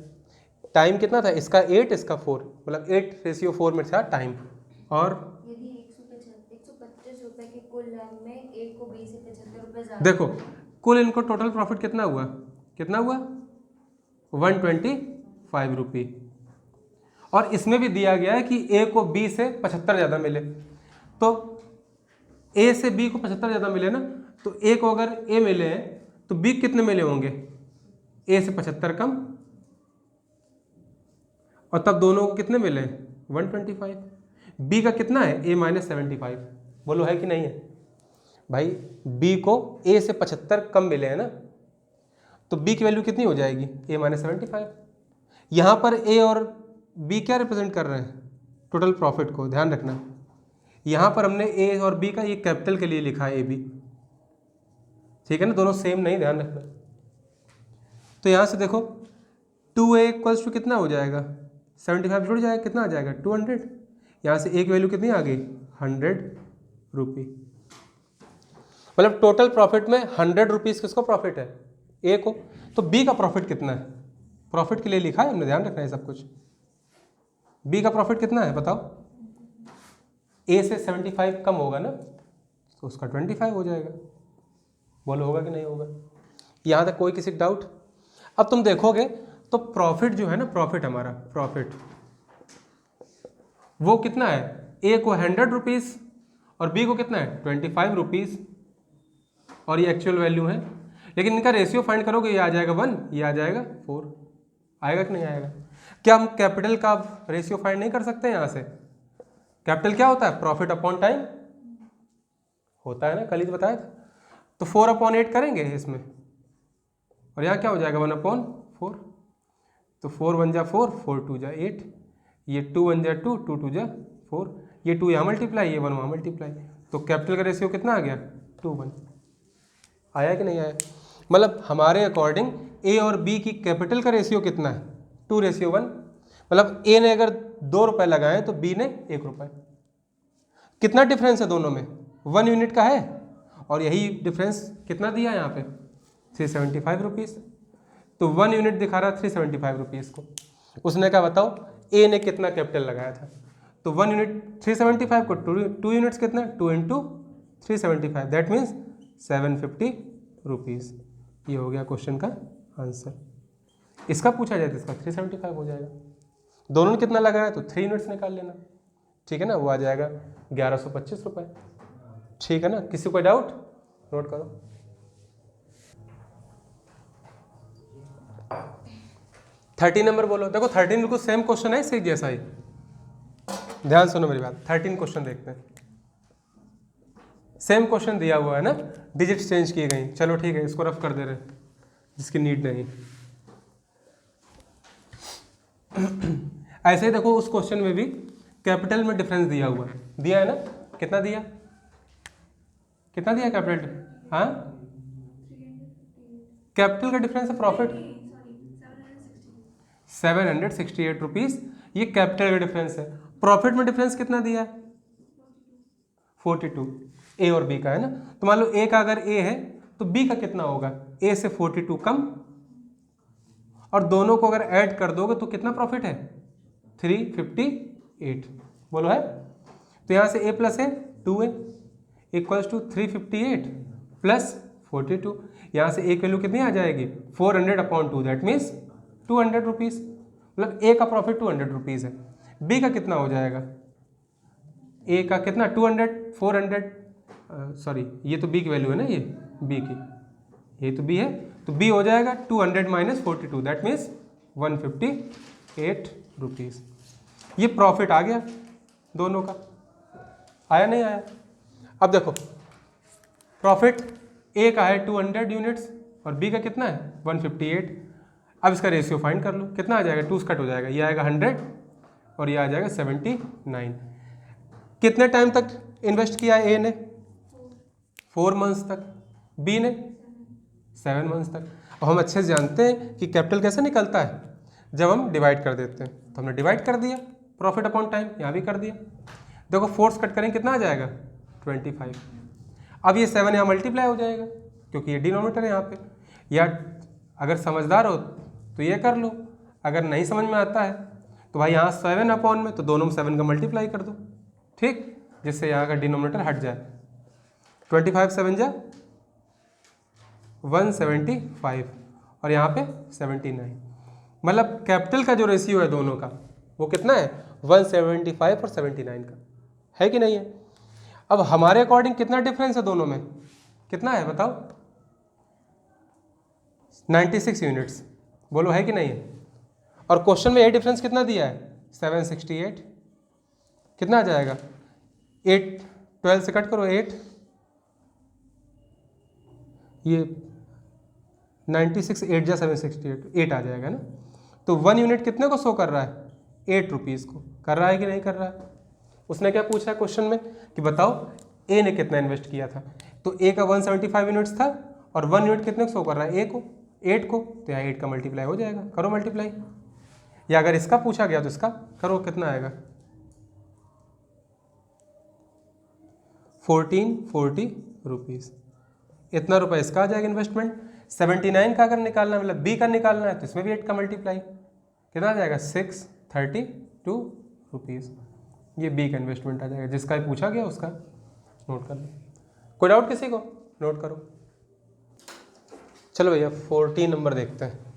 टाइम कितना था इसका 8, इसका 4, मतलब 8:4 में था टाइम। और यदि 125 रुपये के कुल लाभ में ए को बी से 75 रुपये ज़्यादा। देखो कुल इनको टोटल प्रॉफिट कितना हुआ, कितना हुआ 125 रुपये। और इसमें भी दिया गया है कि ए को बी से 75 ज़्यादा मिले, तो ए से बी को 75 ज़्यादा मिले ना, तो ए को अगर ए मिले हैं तो बी कितने मिले होंगे, ए से 75 कम, और तब दोनों को कितने मिले 125। बी का कितना है a - 75, बोलो है कि नहीं है भाई। बी को a से 75 कम मिले हैं ना, तो b की वैल्यू कितनी हो जाएगी a - 75। यहाँ पर a और b क्या रिप्रेजेंट कर रहे हैं टोटल प्रॉफिट को, ध्यान रखना। यहाँ पर हमने a और b का ये कैपिटल के लिए लिखा है ab, ठीक है ना, दोनों सेम नहीं, ध्यान रखना। तो यहाँ से देखो 2a इक्वल्स टू कितना हो जाएगा 75 जुड़ जाएगा, कितना आ जाएगा 200। यहाँ से एक वैल्यू कितनी आ गई 100 रुपये। मतलब टोटल प्रॉफिट में 100 रुपीज़ किसको प्रॉफिट है ए को। तो बी का प्रॉफिट कितना है, प्रॉफिट के लिए लिखा है हमने, ध्यान रखना है सब कुछ। बी का प्रॉफिट कितना है बताओ, ए से 75 कम होगा ना, तो उसका 25 हो जाएगा। बोलो होगा कि नहीं होगा। यहाँ तक कोई किसी डाउट। अब तुम देखोगे तो प्रॉफिट जो है ना, प्रॉफिट हमारा प्रॉफिट वो कितना है, ए को 100 रुपीज़ और बी को कितना है 25 रुपीज़, और ये एक्चुअल वैल्यू है। लेकिन इनका रेशियो फाइंड करोगे, ये आ जाएगा 1, ये आ जाएगा 4, आएगा कि नहीं आएगा। क्या हम कैपिटल का रेशियो फाइंड नहीं कर सकते यहाँ से। कैपिटल क्या होता है, प्रॉफिट अपॉन टाइम होता है ना, कल ही तो बताया था। तो 4/8 करेंगे इसमें, और यहाँ क्या हो जाएगा 1/4। तो 4 1 जा 4, 4 2 जा 8, ये 2 1 जा 2, 2 2 जा 4, ये 2 यहाँ मल्टीप्लाई, ये 1 वहाँ मल्टीप्लाई, तो कैपिटल का रेशियो कितना आ गया 2 1। आया कि नहीं आया? मतलब हमारे अकॉर्डिंग ए और बी की कैपिटल का रेशियो कितना है 2:1। मतलब ए ने अगर 2 रुपये लगाए तो बी ने 1 रुपये। कितना डिफरेंस है दोनों में? 1 यूनिट का है, और यही डिफरेंस कितना दिया है यहाँ पे 375 रुपीज़। तो 1 यूनिट दिखा रहा 375 रुपीज़ को। उसने कहा बताओ ए ने कितना कैपिटल लगाया था, तो 1 यूनिट 375 को 2 यूनिट्स कितना 2 इंटू 375, दैट मीन्स 750 रुपीज़। ये हो गया क्वेश्चन का आंसर। इसका पूछा जाए तो इसका 375 हो जाएगा। दोनों ने कितना लगाया तो 3 यूनिट्स निकाल लेना, ठीक है ना, वो आ जाएगा 1125 रुपये। ठीक है ना, किसी कोई डाउट? नोट करो। थर्टीन नंबर बोलो। देखो 13 बिल्कुल सेम क्वेश्चन है इसी जैसा ही। ध्यान सुनो मेरी बात। 13 क्वेश्चन देखते हैं। सेम क्वेश्चन दिया हुआ है ना, डिजिट्स चेंज की गई। चलो ठीक है, इसको रफ कर दे रहे हैं जिसकी नीड नहीं। ऐसे ही देखो उस क्वेश्चन में भी कैपिटल में डिफरेंस दिया हुआ है, दिया है ना, कितना दिया, कितना दिया कैपिटल? हाँ, कैपिटल का डिफरेंस है प्रॉफिट 768 रुपीज़, ये कैपिटल का डिफरेंस है। प्रॉफिट में डिफरेंस कितना दिया है 42, ए और बी का है ना। तो मान लो ए का अगर ए है तो बी का कितना होगा, ए से 42 कम, और दोनों को अगर ऐड कर दोगे तो कितना प्रॉफिट है 358। बोलो है। तो यहाँ से a plus a 2a equals to 358 plus 42। यहाँ से ए की वैल्यू कितनी आ जाएगी 400/2, दैट मीन्स 200 रुपीज़। मतलब ए का प्रॉफिट 200 रुपीज़ है। बी का कितना हो जाएगा, ए का कितना 200 400 सॉरी ये तो बी की वैल्यू है ना, ये बी की, ये तो बी है, तो बी हो जाएगा 200 माइनस 42, दैट मीन्स 158 रुपीज़। ये प्रॉफिट आ गया दोनों का। आया नहीं आया? अब देखो प्रॉफिट ए का है 200 यूनिट्स और बी का कितना है 158। अब इसका रेशियो फाइंड कर लो, कितना आ जाएगा, 2 से कट हो जाएगा, ये आएगा 100 और ये आ जाएगा 79। कितने टाइम तक इन्वेस्ट किया है ए ने 4 मंथ्स तक, बी ने 7 मंथ्स तक। और हम अच्छे से जानते हैं कि कैपिटल कैसे निकलता है, जब हम डिवाइड कर देते हैं। तो हमने डिवाइड कर दिया प्रॉफिट अपॉन टाइम, यहाँ भी कर दिया। देखो 4 से कट करेंगे कितना आ जाएगा 25। अब ये 7 यहाँ मल्टीप्लाई हो जाएगा क्योंकि ये डिनोमिनेटर है यहाँ पे। या अगर समझदार हो तो ये कर लो, अगर नहीं समझ में आता है तो भाई यहाँ 7 अपॉन में, तो दोनों में 7 का मल्टीप्लाई कर दो, ठीक, जिससे यहाँ का डिनोमिनेटर हट जाए। 25 7 जा 175 और यहाँ पे 79। मतलब कैपिटल का जो रेशियो है दोनों का वो कितना है 175 और 79 का, है कि नहीं है? अब हमारे अकॉर्डिंग कितना डिफरेंस है दोनों में, कितना है बताओ 96 यूनिट्स। बोलो है कि नहीं है? और क्वेश्चन में ये डिफरेंस कितना दिया है 768। कितना आ जाएगा 8, 12 से कट करो 8, ये 96 8 जा 768 8 आ जाएगा ना। तो 1 यूनिट कितने को शो कर रहा है 8 रुपीज़ को, कर रहा है कि नहीं कर रहा है? उसने क्या पूछा है क्वेश्चन में कि बताओ ए ने कितना इन्वेस्ट किया था, तो ए का 175 यूनिट्स था और 1 यूनिट कितने को शो कर रहा है ए को 8 को, तो यहाँ 8 का मल्टीप्लाई हो जाएगा, करो मल्टीप्लाई। या अगर इसका पूछा गया तो इसका करो, कितना आएगा 1440 रुपीज़। इतना रुपये इसका आ जाएगा इन्वेस्टमेंट। 79 का अगर निकालना है, मतलब बी का निकालना है, तो इसमें भी 8 का मल्टीप्लाई, कितना आ जाएगा 632 रुपीज़। ये बी का इन्वेस्टमेंट आ जाएगा, जिसका भी पूछा गया उसका नोट कर लो। कोई डाउट किसी को? नोट करो। चलो भैया 14 नंबर देखते हैं।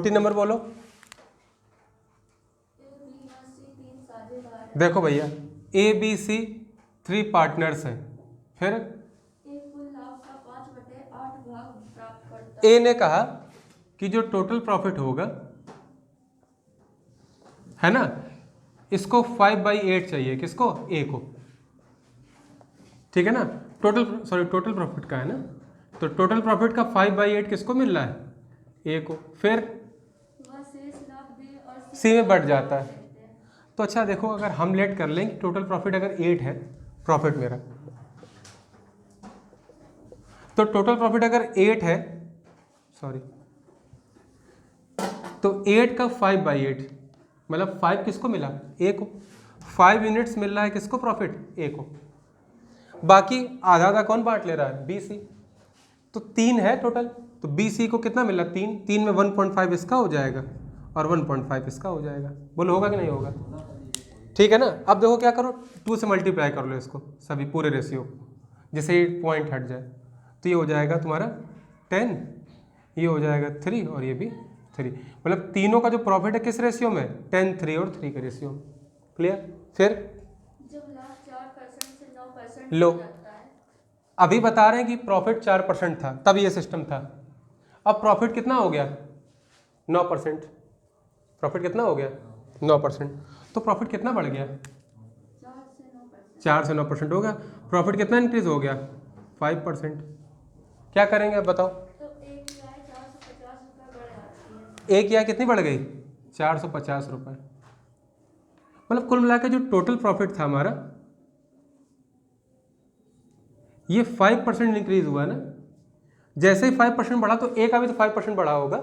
नंबर बोलो। देखो भैया ए बी सी 3 पार्टनर्स हैं, फिर ए ने कहा कि जो टोटल प्रॉफिट होगा है ना, इसको 5/8 चाहिए, किसको, ए को, ठीक है ना, टोटल प्रॉफिट का है ना, तो टोटल प्रॉफिट का 5/8 किसको मिल रहा है, ए को, फिर वह शेष लाभ बी और सी में बढ़ जाता है। तो अच्छा देखो, अगर हम लेट कर लें कि टोटल प्रॉफिट अगर 8 है प्रॉफिट मेरा, तो टोटल प्रॉफिट अगर 8 है, सॉरी, तो 8 का 5/8 मतलब 5 किसको मिला, ए को, 5 यूनिट्स मिल रहा है किसको, प्रॉफिट, ए को, बाकी आधा आधा कौन बांट ले रहा है, बी सी, तो 3 है टोटल, तो बी सी को कितना मिला, 3 में 1.5 इसका हो जाएगा और 1.5 इसका हो जाएगा, बोलो होगा कि नहीं होगा, ठीक है ना। अब देखो क्या करो, 2 से मल्टीप्लाई कर लो इसको, सभी पूरे रेशियो को, जिसे पॉइंट हट जाए, तो ये हो जाएगा तुम्हारा 10, ये हो जाएगा 3 और ये भी 3, मतलब तीनों का जो प्रॉफिट है किस रेशियो में, 10, 3 और 3 के रेशियो में, क्लियर। फिर जब लाभ 4% से 9% लो, हो जाता है, अभी बता रहे हैं कि प्रॉफिट 4% था तब ये सिस्टम था, अब प्रॉफिट कितना हो गया, 9%, प्रॉफिट कितना हो गया, 9%, तो प्रॉफिट कितना बढ़ गया, 4 से 9% हो गया, प्रॉफिट कितना इंक्रीज हो गया, 5%। क्या करेंगे अब बताओ, तो एक राय 450 रुपये बढ़ जाती है। एक या कितनी बढ़ गई, 450 रुपये, मतलब कुल मिला के जो टोटल प्रॉफिट था हमारा, ये 5% इंक्रीज हुआ ना, जैसे ही 5% बढ़ा तो ए का भी तो 5% बढ़ा होगा,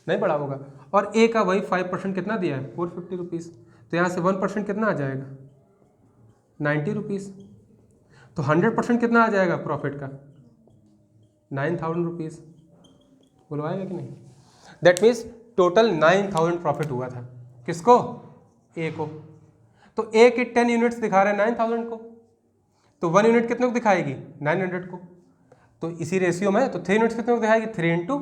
नहीं बढ़ा होगा, और ए का वही 5% कितना दिया है, 450 रुपीज़, तो यहाँ से 1% कितना आ जाएगा, 90 रुपीज़, तो 100% कितना आ जाएगा प्रॉफिट का, 9000 रुपीज़, बोलो आएगा कि नहीं। दैट मीन्स टोटल 9000 प्रॉफिट हुआ था, किसको, ए को, तो ए के 10 यूनिट्स दिखा रहे हैं 9000 को, तो 1 यूनिट कितने को दिखाएगी, 900 को, तो इसी रेशियो में तो 3 यूनिट्स कितने को दिखाएगी, 3 ×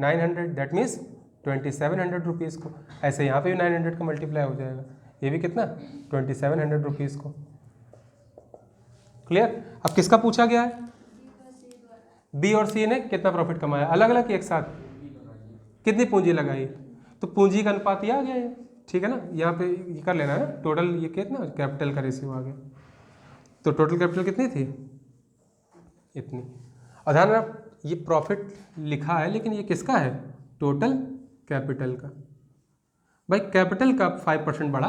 900, दैट मीन्स 2700 रुपीज़ को, ऐसे यहाँ पे भी 900 का मल्टीप्लाई हो जाएगा, ये भी कितना, 2700 रुपीज़ को, क्लियर। अब किसका पूछा गया है, बी और सी ने कितना प्रॉफिट कमाया, अलग अलग एक साथ, कितनी पूंजी लगाई, तो पूंजी का अनुपात ये आ गया है, ठीक है ना, यहाँ पे ये कर लेना है, टोटल ये कितना कैपिटल का रेशियो आ गया, तो टोटल कैपिटल कितनी थी, इतनी, और ध्यान रखना ये प्रॉफिट लिखा है लेकिन ये किसका है, टोटल कैपिटल का, भाई कैपिटल का 5% बढ़ा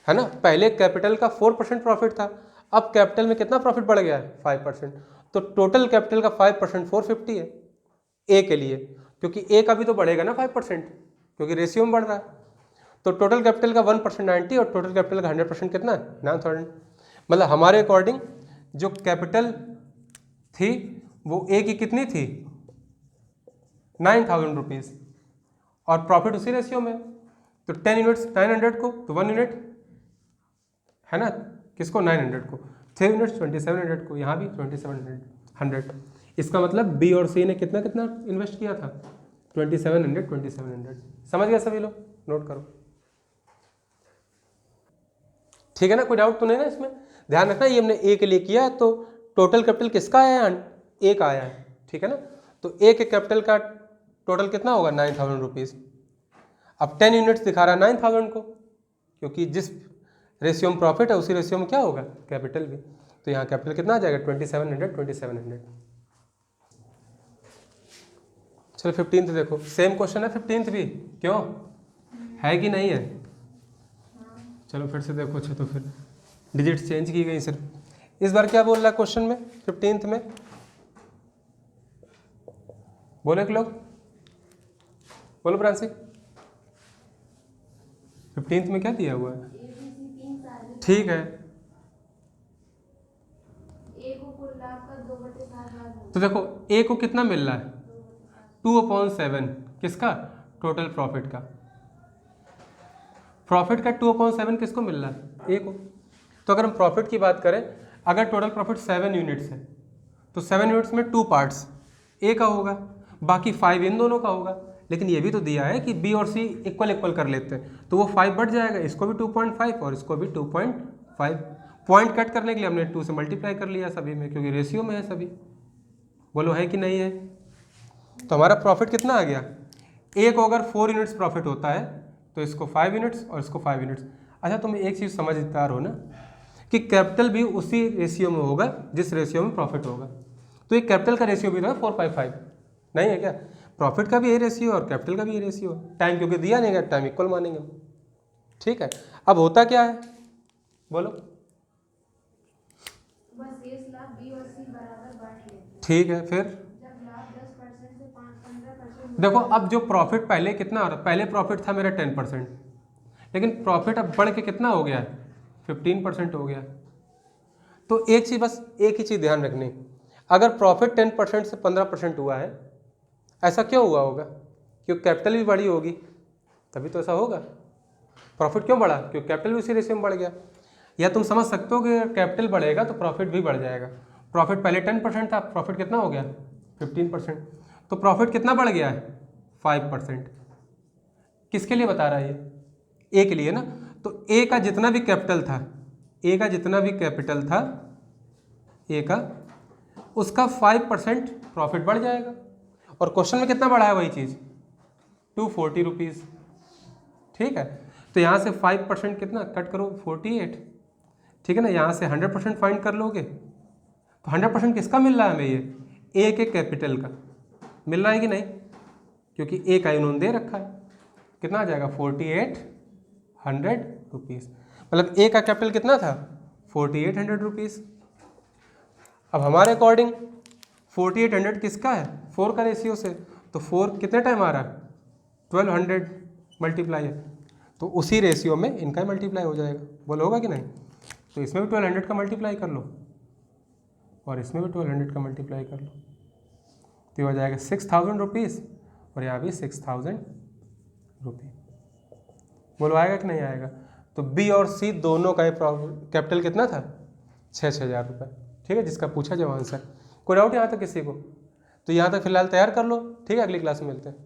है ना, पहले कैपिटल का 4% प्रॉफिट था, अब कैपिटल में कितना प्रॉफिट बढ़ गया है, 5%, तो टोटल कैपिटल का 5% 450 है ए के लिए, क्योंकि ए का भी तो बढ़ेगा ना 5%, क्योंकि रेशियो में बढ़ रहा है, तो टोटल कैपिटल का 1% 90 और टोटल कैपिटल का 100% कितना है, 9000, मतलब हमारे अकॉर्डिंग जो कैपिटल थी वो ए की कितनी थी, 9000 रुपीज़, और प्रॉफिट उसी रेशियो में, तो 10 यूनिट्स 900 को, तो 1 यूनिट है ना किसको, 900 को, 3 यूनिट्स 2700 को, यहाँ भी 2700, इसका मतलब बी और सी ने कितना कितना इन्वेस्ट किया था, 2700। समझ गए सभी लोग, नोट करो, ठीक है ना, कोई डाउट तो नहीं ना इसमें। ध्यान रखना ये हमने ए के लिए किया तो टोटल कैपिटल किसका आया है, ए का आया है, ठीक है ना, तो ए के कैपिटल का टोटल कितना होगा, 9000 रुपीज़, अब 10 यूनिट्स दिखा रहा है 9000 को, क्योंकि जिस रेशियो में प्रॉफिट है उसी रेशियो में क्या होगा, कैपिटल भी, तो यहाँ कैपिटल कितना आ जाएगा, 2700। चलो 15th देखो, सेम क्वेश्चन है 15th भी, क्यों है कि नहीं है, चलो फिर से देखो, अच्छा तो फिर डिजिट्स चेंज की गई सिर्फ, इस बार क्या बोल रहा है क्वेश्चन में 15th में, बोले कि लोग, बोलो प्रांसी, 15th में क्या दिया हुआ है, ठीक है, ए को कुल लाभ का 2/7 तो देखो ए को कितना मिल रहा है, 2/7 किसका, टोटल प्रॉफिट का, प्रॉफिट का 2/7 किसको मिल रहा है, ए को, तो अगर हम प्रॉफिट की बात करें, अगर टोटल प्रॉफिट 7 यूनिट्स है तो 7 यूनिट्स में 2 पार्ट्स ए का होगा, बाकी 5 इन दोनों का होगा, लेकिन ये भी तो दिया है कि बी और सी इक्वल इक्वल कर लेते हैं, तो वो 5 बढ़ जाएगा, इसको भी 2.5 और इसको भी 2.5, पॉइंट कट करने के लिए हमने 2 से मल्टीप्लाई कर लिया सभी में, क्योंकि रेशियो में है सभी, बोलो है कि नहीं है। तो हमारा प्रॉफिट कितना आ गया, ए को अगर 4 यूनिट्स प्रॉफिट होता है तो इसको 5 यूनिट्स और इसको 5 यूनिट्स। अच्छा तुम एक चीज़ समझदार हो ना कि कैपिटल भी उसी रेशियो में होगा जिस रेशियो में प्रॉफिट होगा। तो ये कैपिटल का रेशियो भी तो है 4/5 नहीं है क्या? प्रॉफिट का भी यही रेशियो और कैपिटल का भी यही रेशियो। टाइम क्योंकि दिया नहीं गया, टाइम इक्वल मानेंगे हम। ठीक है, अब होता क्या है बोलो? बस शेष लाभ बी और सी बराबर बांट लेते हैं। ठीक है, फिर जब लाभ 10% से 15% देखो अब जो प्रॉफिट पहले कितना हो रहा है, पहले प्रॉफिट था मेरा 10%, लेकिन प्रॉफिट अब बढ़ के कितना हो गया है 15% हो गया। तो एक चीज़, बस एक ही चीज़ ध्यान रखनी, अगर प्रॉफिट 10% से 15% हुआ है, ऐसा क्यों हुआ होगा? क्योंकि कैपिटल भी बढ़ी होगी, तभी तो ऐसा होगा। प्रॉफिट क्यों बढ़ा? क्योंकि कैपिटल भी उसी रेशियो में बढ़ गया। या तुम समझ सकते हो कि कैपिटल बढ़ेगा तो प्रॉफिट भी बढ़ जाएगा। प्रॉफिट पहले 10% था, प्रॉफिट कितना हो गया 15%, तो प्रॉफिट कितना बढ़ गया है 5%। किसके लिए बता रहा है ये? ए के लिए ना। तो ए का जितना भी कैपिटल था, ए का जितना भी कैपिटल था ए का, उसका 5% प्रॉफिट बढ़ जाएगा। और क्वेश्चन में कितना बढ़ा है वही चीज़ 240 रुपीज़। ठीक है, तो यहाँ से 5% कितना कट करो 48, ठीक है ना। यहाँ से 100% फाइंड कर लोगे तो 100% किसका मिल रहा है हमें? ये ए के कैपिटल का मिल रहा है कि नहीं? क्योंकि ए का इन्होंने दे रखा है। कितना आ जाएगा 4800 रुपीज़। मतलब ए का कैपिटल कितना था 4800 रुपीज़। अब हमारे अकॉर्डिंग 4800 किसका है 4 का रेशियो से, तो 4 कितने टाइम आ रहा है 1200 मल्टीप्लाई है, तो उसी रेशियो में इनका मल्टीप्लाई हो जाएगा। बोलो होगा कि नहीं? तो इसमें भी 1200 का मल्टीप्लाई कर लो और इसमें भी 1200 का मल्टीप्लाई कर लो, तो ये हो जाएगा 6000 रुपीज़ और यहाँ भी 6000 रुपये। बोलो आएगा कि नहीं आएगा? तो बी और सी दोनों का कैपिटल कितना था 6,000 रुपये। ठीक है, जिसका पूछा जब आंसर। कोई डाउट यहाँ तक किसी को? तो यहाँ तक फिलहाल तैयार कर लो। ठीक है, अगली क्लास में मिलते हैं।